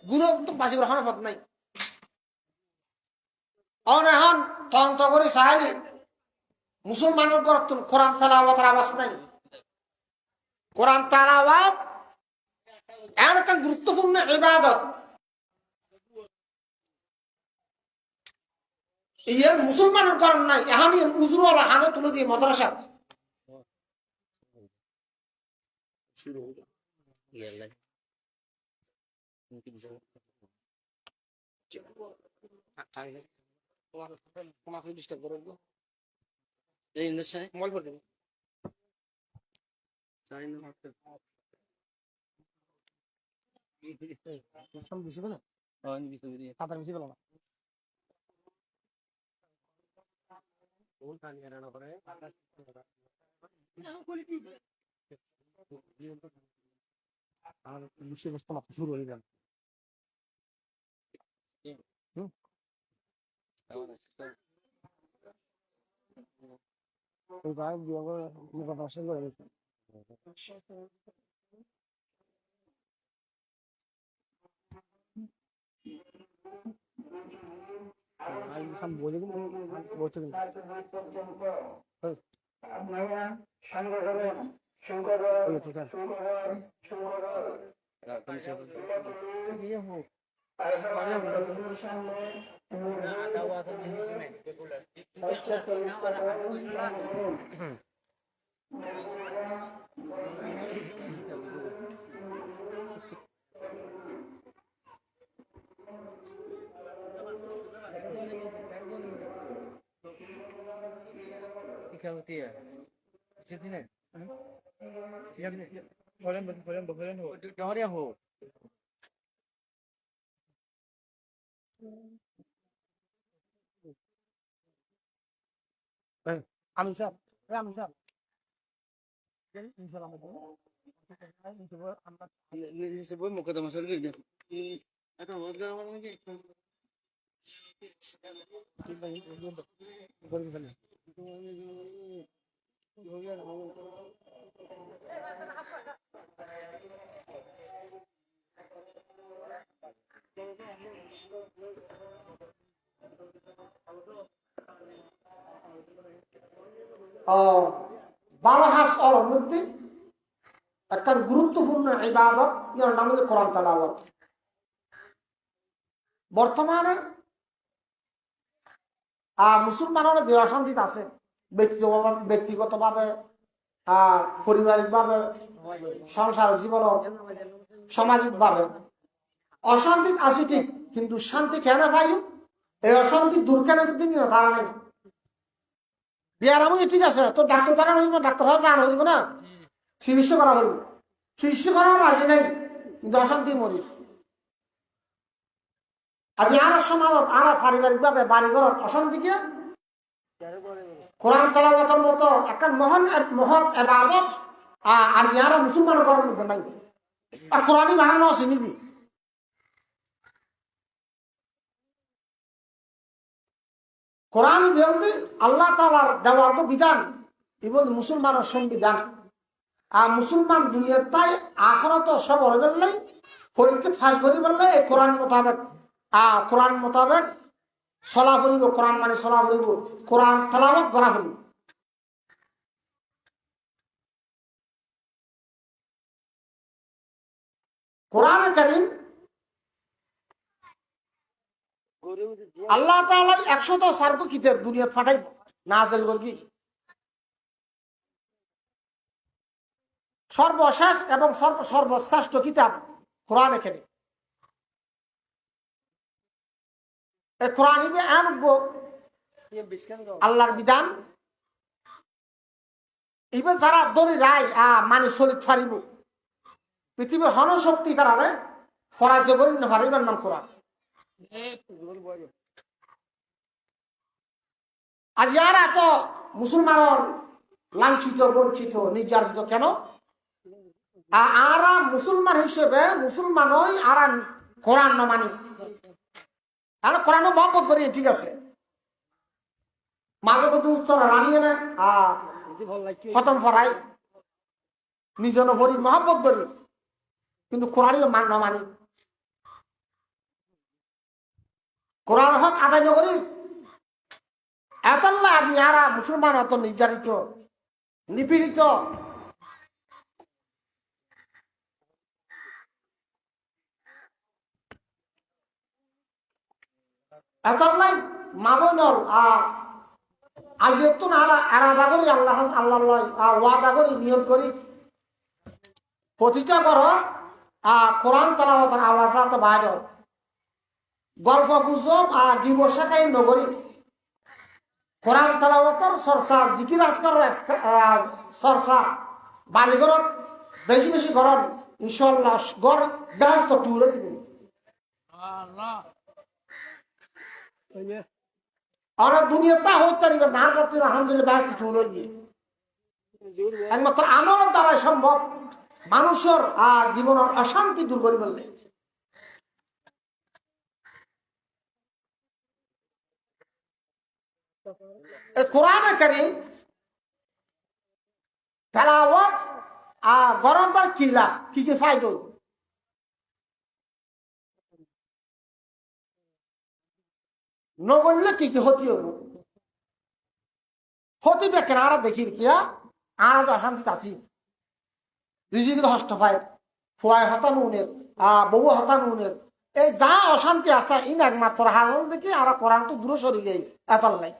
গুণ তো বাঁচিবার হন পথ নাই এখন তন্ত্র করে চাইলি মুসলমানের কোরআন তালাওয়াতের আওয়াজ নাই কোরআন তালাওয়াত এমন একটা গুরুত্বপূর্ণ ইবাদত ইয়ার মুসলমানের কারণ নাই এখন উজরুল হাতে তুলে দিয়ে মাদ্রাসা শুরু হলো বিষয়বস্তু মাত্র শুরু হয়ে গেল বলে क्या होती है सीधी ने भोजन हो डोरिया हो আমি স্যার আমি স্যার ইনশাআল্লাহ আমরা নিচে বই মুকদ্দমা শুরু করে দিই এটা হোজ করা মানে কি বলি বলি हो गया 12 হাজ অর মধ্যে একটা গুরুত্বপূর্ণ ইবাদত যার নাম হচ্ছে কোরআন তেলাওয়াত। বর্তমানে মুসলমানের যে অশান্তি আছে ব্যক্তিগতভাবে, পারিবারিকভাবে, সাংসারিক জীবন, সামাজিকভাবে অশান্তি আছে ঠিক, কিন্তু শান্তি কেন পাই? এই অশান্তি দূর কেন তারা নাই। বিয়ার আমি ঠিক আছে, তো ডাক্তার করা হইব, ডাক্তার হওয়া জান হইব না, চিকিৎসা করা হইব, চিকিৎসা করার রাজি নাই, কিন্তু অশান্তি মরি। আজ আর সমাজত আর পারিবারিকভাবে বাড়িঘর অশান্তিকে কোরআন তেলাওয়াতের মতো একটা মহান ইবাদত আর যারা মুসলমান করার মধ্যে নাই। আর কোরআনই বানানো আছে নিদি। কোরআন বলতে আল্লাহ তাআলার দেওয়া বিধান, এগুলো মুসলমানের সংবিধান। আর মুসলমান দুনিয়ার তাই আখিরাত সব হয়ে গেলে পরীক্ষা ফাঁস করি বললে এই কোরআন মোতাবেক চলা ফুরিব, কোরআন মানে চলা ফুরিব, কোরআন তেলাওয়াত করা ফুরিব। কোরআন কারীম আল্লাহ তাআলা 104 কিতাব দুনিয়া ফাটাই নাযিল করবি। সর্বশেষ এবং সর্বশ্রেষ্ঠ কিতাব কোরআন কারীম। এই কোরআন আল্লাহর বিধান এবার যারা দড়ি রায় মানে চলিত ফারিব পৃথিবীর হনশক্তি কারণে ফরাজ করি না পারিবার নাম কোরআন। আজ আর এত মুসলমান লাঞ্ছিত, বঞ্চিত, নির্যাতিত কেন? আরা মুসলমান হিসেবে মুসলমান হই আর কোরআন ন মানি, আর কোরআন মহব্বত করি, ঠিক আছে, মাঝে মধ্যে উত্তর রানিয়ে না খতম ফরাই নিজন ভরি মহব্বত করি, কিন্তু কোরআনই ন মানি, কোরআন হক আদায় নকরি। এতল্লা আদি আরা মুসলমান অত নির্যাতিত, নিপীড়িত। এতল্লাই মামনল আজ একটু আলাদা করি আল্লাহ ওয়াদা করি, নিয়ম করি প্রতিটা ঘর কোরআন তেলাওয়াতের আওয়াজ বাইরে গল্প গুজব দিবসাকাই নগরী কোরআন তেলাওয়াতের চর্চা, জিকির আজকার চর্চা বাড়িঘরত বেশি বেশি ঘরত ইনশাআল্লাহ ঘর ব্যস্ত টুরে দিব। আর দুনিয়াটা হইতে পারিবে না করতে আলহামদুলিল্লাহ কিছু হলো গিয়ে একমাত্র আমলের দ্বারাই সম্ভব মানুষের জীবনের অশান্তি দূর করি বললে। কোরআন কারীম তেলাওয়াত গরমদার কি লাভ, কি কি ফায়দা? নগরলে কি কি ক্ষতি হবো? ক্ষতি বেকেন আর দেখি কিয়া আর অশান্তি আছি, রিজিক হষ্ট পায়, ফুয়াই হতান উনের বউ হতান উনের, এই যা অশান্তি আছে ইন একমাত্র হারণ দেখি আর কোরআন তো দূরে সরি যাই এতল নাই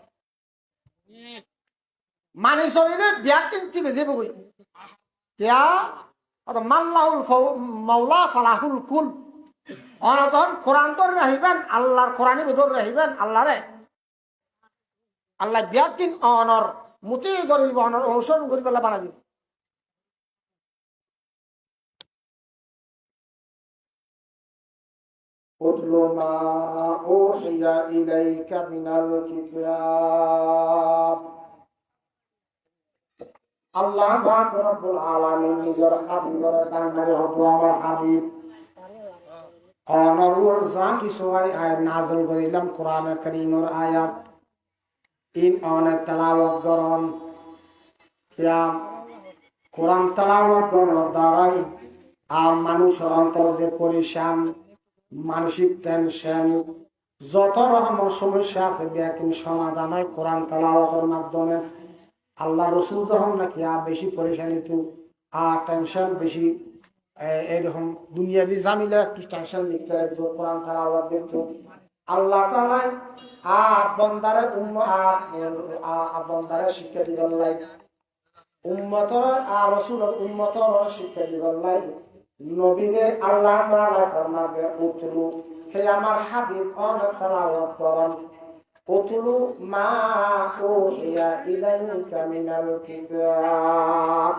মানে শরীরে ব্যাকিং ঠিক আছে বই কিয়া মাল্লাহুল মাওলা ফালাহুল কুল। অনতন কোরআন তো রাহিবেন আল্লাহর কোরআনই বদল রাহিবেন আল্লাহরে আল্লাহ ব্যাকিং অনর মুতি করে দিব, অনর অনুসরণ করি পেলা বানা দিব। أتل ما أوحي إليك من الكتاب আল্লাহ পাক রব্বুল আলামিন নিজের হাবিবের ডাকনারে হতো আমার হাবিব অনরুর যা কিছু আয়াত নাযিল করিলাম কোরআন কারীমের আয়াত ইন অনেক তেলাওয়াত করন কিয়া কোরআন তেলাওয়াত করার দ্বারাই মানুষের অন্তর যে পরিশান, মানসিক টেনশন, যত রকমের সমস্যা আছে ব্যাকিং সমাধান হয় কোরআন তেলাওয়াতের মাধ্যমে। আল্লাহ রসুল যখন নাকি বেশি পরেশানি তো টেনশন বেশি এইরকম দুনিয়াবি জামিলা একটু টেনশন লিখতে লাগতো, কোরআন তেলাওয়াত দেখতো। আল্লাহ তাআলা বন্দারে বন্দারে শিক্ষা দিবার লাই, উম্মতর রসুলের উম্মতর শিক্ষা দিবার লাই নবীরে আল্লাহ তাআলা ফরমাবে উতলু, হে আমার হাবিব অনেক তেলাওয়াত করেন, উতলু মা উহিয়া ইলাইকা মিনাল কিতাব,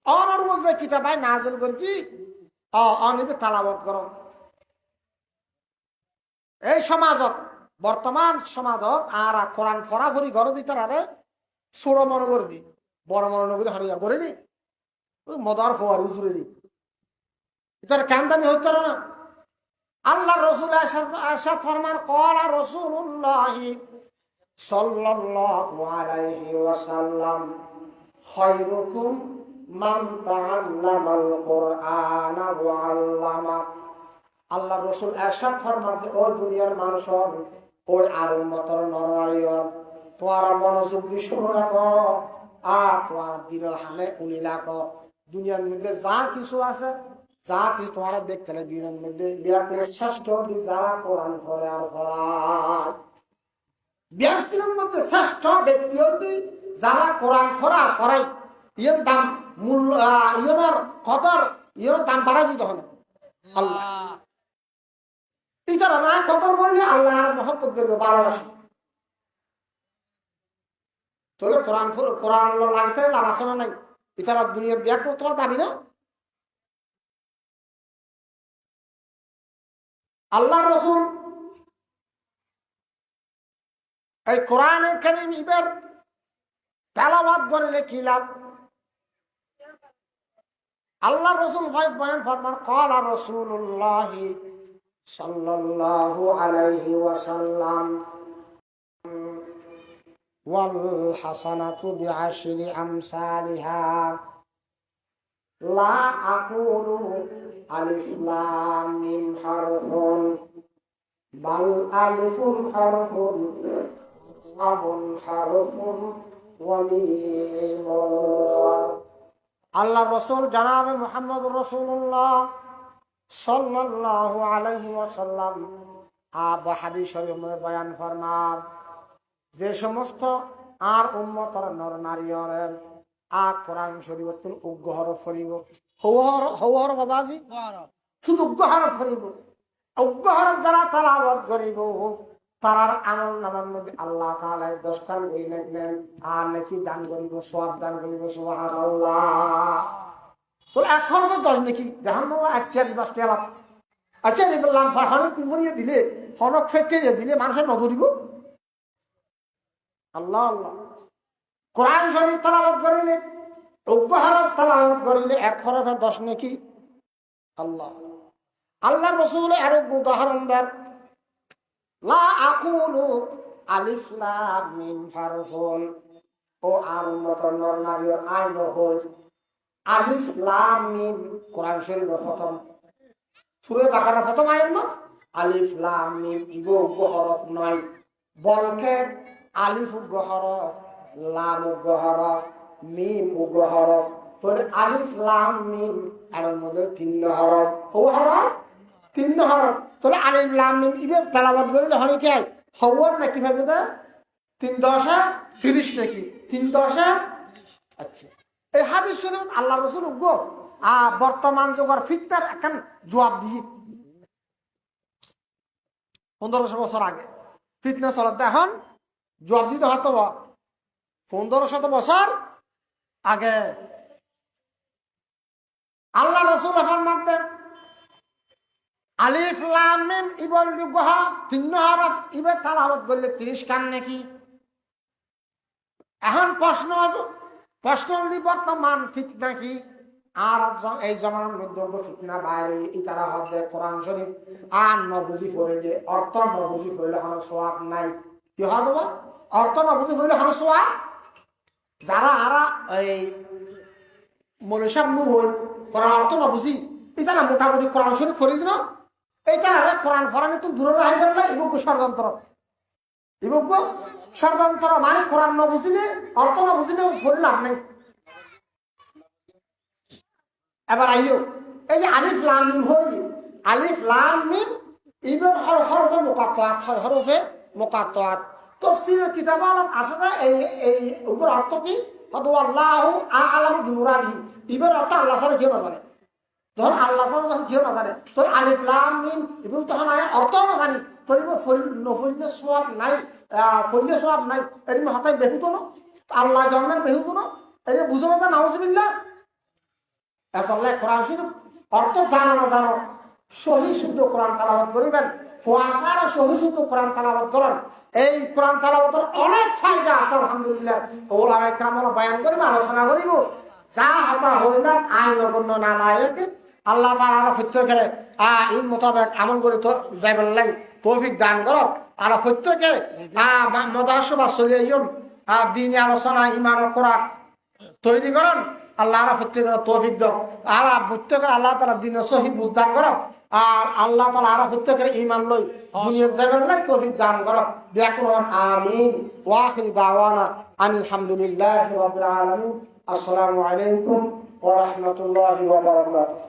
অনরোজ যে কিতাব নাযিল করবি অনিবে তেলাওয়াত করো। এই সমাজত বর্তমান সমাজত আর কোরআন ফরাফরি ঘর দিতে আরে ছোট মনে করে দি, বড় মনে করে হারিয়া করে নি মদার হওয়ার উজুরে দি, এটার কান্দানি হইতে না। আল্লাহ রসুল আশা ফরমান ক্বালা রাসূলুল্লাহ সাল্লাল্লাহু আলাইহি ওয়াসাল্লাম খায়রুকুম মান তাআল্লামাল কুরআনা ওয়া আল্লামা। আল্লাহ রসুল এরশাদ ফরমান ওই দুনিয়ার মানুষ ওই আর উম্মতর নরনারীর তোমার মনোযোগ দিয়ে শুনে রাখো আর তোমার দিনের হালে উনি রাখো। দুনিয়ার মধ্যে যা কিছু আছে, যা কিছু তোমার দেখতে না দিনের মধ্যে বিরাটের শ্রেষ্ঠ যারা কোরআন পড়ে আর পড়ায়, বিরাটের মধ্যে শ্রেষ্ঠ ব্যক্তি তুই যারা কোরআন পড়া পড়াই, ইয়ের দাম মূল্য ইয়ের কদর ইয়ের দাম বাড়া দিতে হবে। আল্লাহ ইতারা না কদর করলে আল্লাহ আর মহব্বত করবে, ভালোবাসে। তাহলে কোরআন লাগতে লাভ আছে না নাই? ইতারা দুনিয়ার বিয়া তোমার দাবি না। আল্লাহ রসুল এই কোরআনের কারিম ইবার তেলাওয়াত করলে কি লাভ? আল্লাহ রসুল ভাই বয়ান ফরমান ক্বালা রাসূলুল্লাহ সাল্লাল্লাহু আলাইহি ওয়াসাল্লাম ওয়াল হাসানাতু বিআশরি আমসালিহা লা আকুলু আলিফ লাম মিম হারফুন বাল আলিফুন হারফুন লামুন হারফুন ওয়া মিম। আল্লাহ রসুল জনাবে মুহাম্মদুর রাসূলুল্লাহ সাল্লাল্লাহু আলাইহি ওয়াসাল্লাম হাদিস শরীফে বয়ান ফরমান যে সমস্ত আর উম্মতর নর নারীরে কোরআন শরীফতুল উগ্র হরফ পড়িব, হওয়ার বাবাজি শুধু উগ্র হরফ পড়িব, উগ্র হরফ যারা তেলাওয়াত করিব তারার আমল নামার মধ্যে আল্লাহ তাআলা 10টা বই লিখলেন আর নাকি দান করিব, সওয়াব দান করিব। সুবহানাল্লাহ। তো এখন তো 10 নাকি দেখুন বাবা, 10টা লাভ। আচ্ছা এই বললাম হরফ কুমরিয়ে দিলে, হরফ ফেটে দিলে মানুষের নজরিব। আল্লাহ আল্লাহ। কোরআন শরীফ তেলাওয়াত করিলে, উগ্র হরফ তেলাওয়াত করিলে 1 হরফে 10 নাকি। আল্লাহ আল্লাহ রাসূল আরো উদাহরণ দেন, লা আকুলু আলিফ লাম মিম হারফুন, ও আর উম্মতর নর নারীর আইন হই আলিফ লাম মিম। কোরআন শরীফের প্রথম সূরা বাকারার প্রথম আয়াত না আলিফ লাম মিম, ইগো উগ্র হরফ নয়, বলকে আলিফ উগ্র হরফ, লাম উগ্র হরফ, মিম উগ্র হরফ। তাহলে আলিফ লাম মিম এর মধ্যে 3 হরফ, ও হরফ 3 হরফ। তাহলে আলিফ লাম মিম ইবের তেলাওয়াত করলে হয় কি হওয়ার নাকি ভাবে না 3 10 30 নাকি 3 10। আচ্ছা এই হাদিস শরীফ আল্লাহ রাসূল উগ্র বর্তমান যুগের ফিতনার এখন জবাব দিয়ে 1500 বছর আগে ফিতনা চলত, এখন জবাব দিতে হতো 1500 বছর আগে। আল্লাহ রাসূল ফরমাতেন আলিফ লাম মিম ইবল যুগ 3 হরফ ইবে তেলাওয়াত করলে 30 কান নাকি। এখন প্রশ্ন যদি বর্তমান ফিতনা কি আর এই জমানার মধ্যে ফিতনা বাইরে ইতারা হবে কোরআন শরীফ আর নবুঝি পড়লে, অর্থ নবুঝি পড়লে কোনো সওয়াব নাই। কি হবে অর্থ নবুঝি পড়লে কোনো সওয়াব? যারা আরা এই মৌলসাব নু হই কোরআন অর্থ নবুঝি ইতারা মোটামুটি কোরআন শরীফ পড়ে দিন, এইটা কোরআন ফরানি তো দূরে রাখবেন না, এবং ষড়যন্ত্র ইবুক ষড়যন্ত্র মানে কোরআন না বুঝিলে অর্থ না বুঝিলে ফললাম নেই। এবার আইও এই যে আলিফ লাম মিম হই, আলিফ লাম মিম ইবের হরফে মুকাত্তাত হয়, হরফে মুকাত্তাত। তাফসীরের কিতাব আছে না এই এই উপর অর্থ কি? আল্লাহু আ'লামু বিমুরাদিহি, ইবের অর্থ আল্লাহ ছাড়া কেউ না জানে। ধর আল্লাহ ছাড়া যখন কেউ না জানে তোর আলিফ লাম মিম ইবুর তখন অর্থ না জানি তোর নফল্য সওয়াব নাই, ফল্য সওয়াব নাই, এরকম হতাই বেহুতো না আল্লাহ জন্মের বেহুতো না, এই বুঝো না নাউজুবিল্লাহ। এত আল্লাহ কোরআন শরীফ অর্থ জানো না জানো, সহি শুদ্ধ কোরআন তেলাওয়াত করিবেন, ফুয়াসার সহি শুদ্ধ কোরআন তেলাওয়াত করেন। এই কোরআন তেলাওয়াতের অনেক ফায়দা আছে আলহামদুলিল্লাহ। ওলামা কেরাম বয়ান করিব, আলোচনা করিব। যা হতা হইলাম আইন নগণ্য না নায়কে আল্লাহ তাআলা প্রত্যেকের এই মোতাবেক আমল করে তো যাইবার লাগে তৌফিক দান করো। আর প্রত্যেকে মদাসভা চলিয়াইন দিনে আলোচনা ইমান করা তৈরি করেন। আল্লাহ প্রত্যেকের তৌফিক দাও। আর প্রত্যেকের আল্লাহ তাআলা দিনে সহিহ বুঝদান করো। আর আল্লাহ তাআলা আর প্রত্যেকের ঈমান লই দুনিয়ার যাইবার লাগে তৌফিক দান করো। বিয়াকুন আমিন। ওয়া আখির দাওয়ানা আনিল হামদুলিল্লাহি রাব্বিল আলামিন। আসসালামু আলাইকুম ওয়া রাহমাতুল্লাহি ওয়া বারাকাতুহু।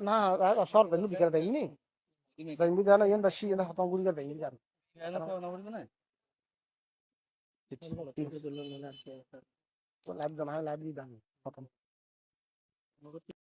না শর্ট বেনু বিকার দেয়নি জানি জানা ইয়ান বাসি ইয়ান হতম গুলি দেয়নি জান তো লাইভ জানা লাইভ দি দান হতম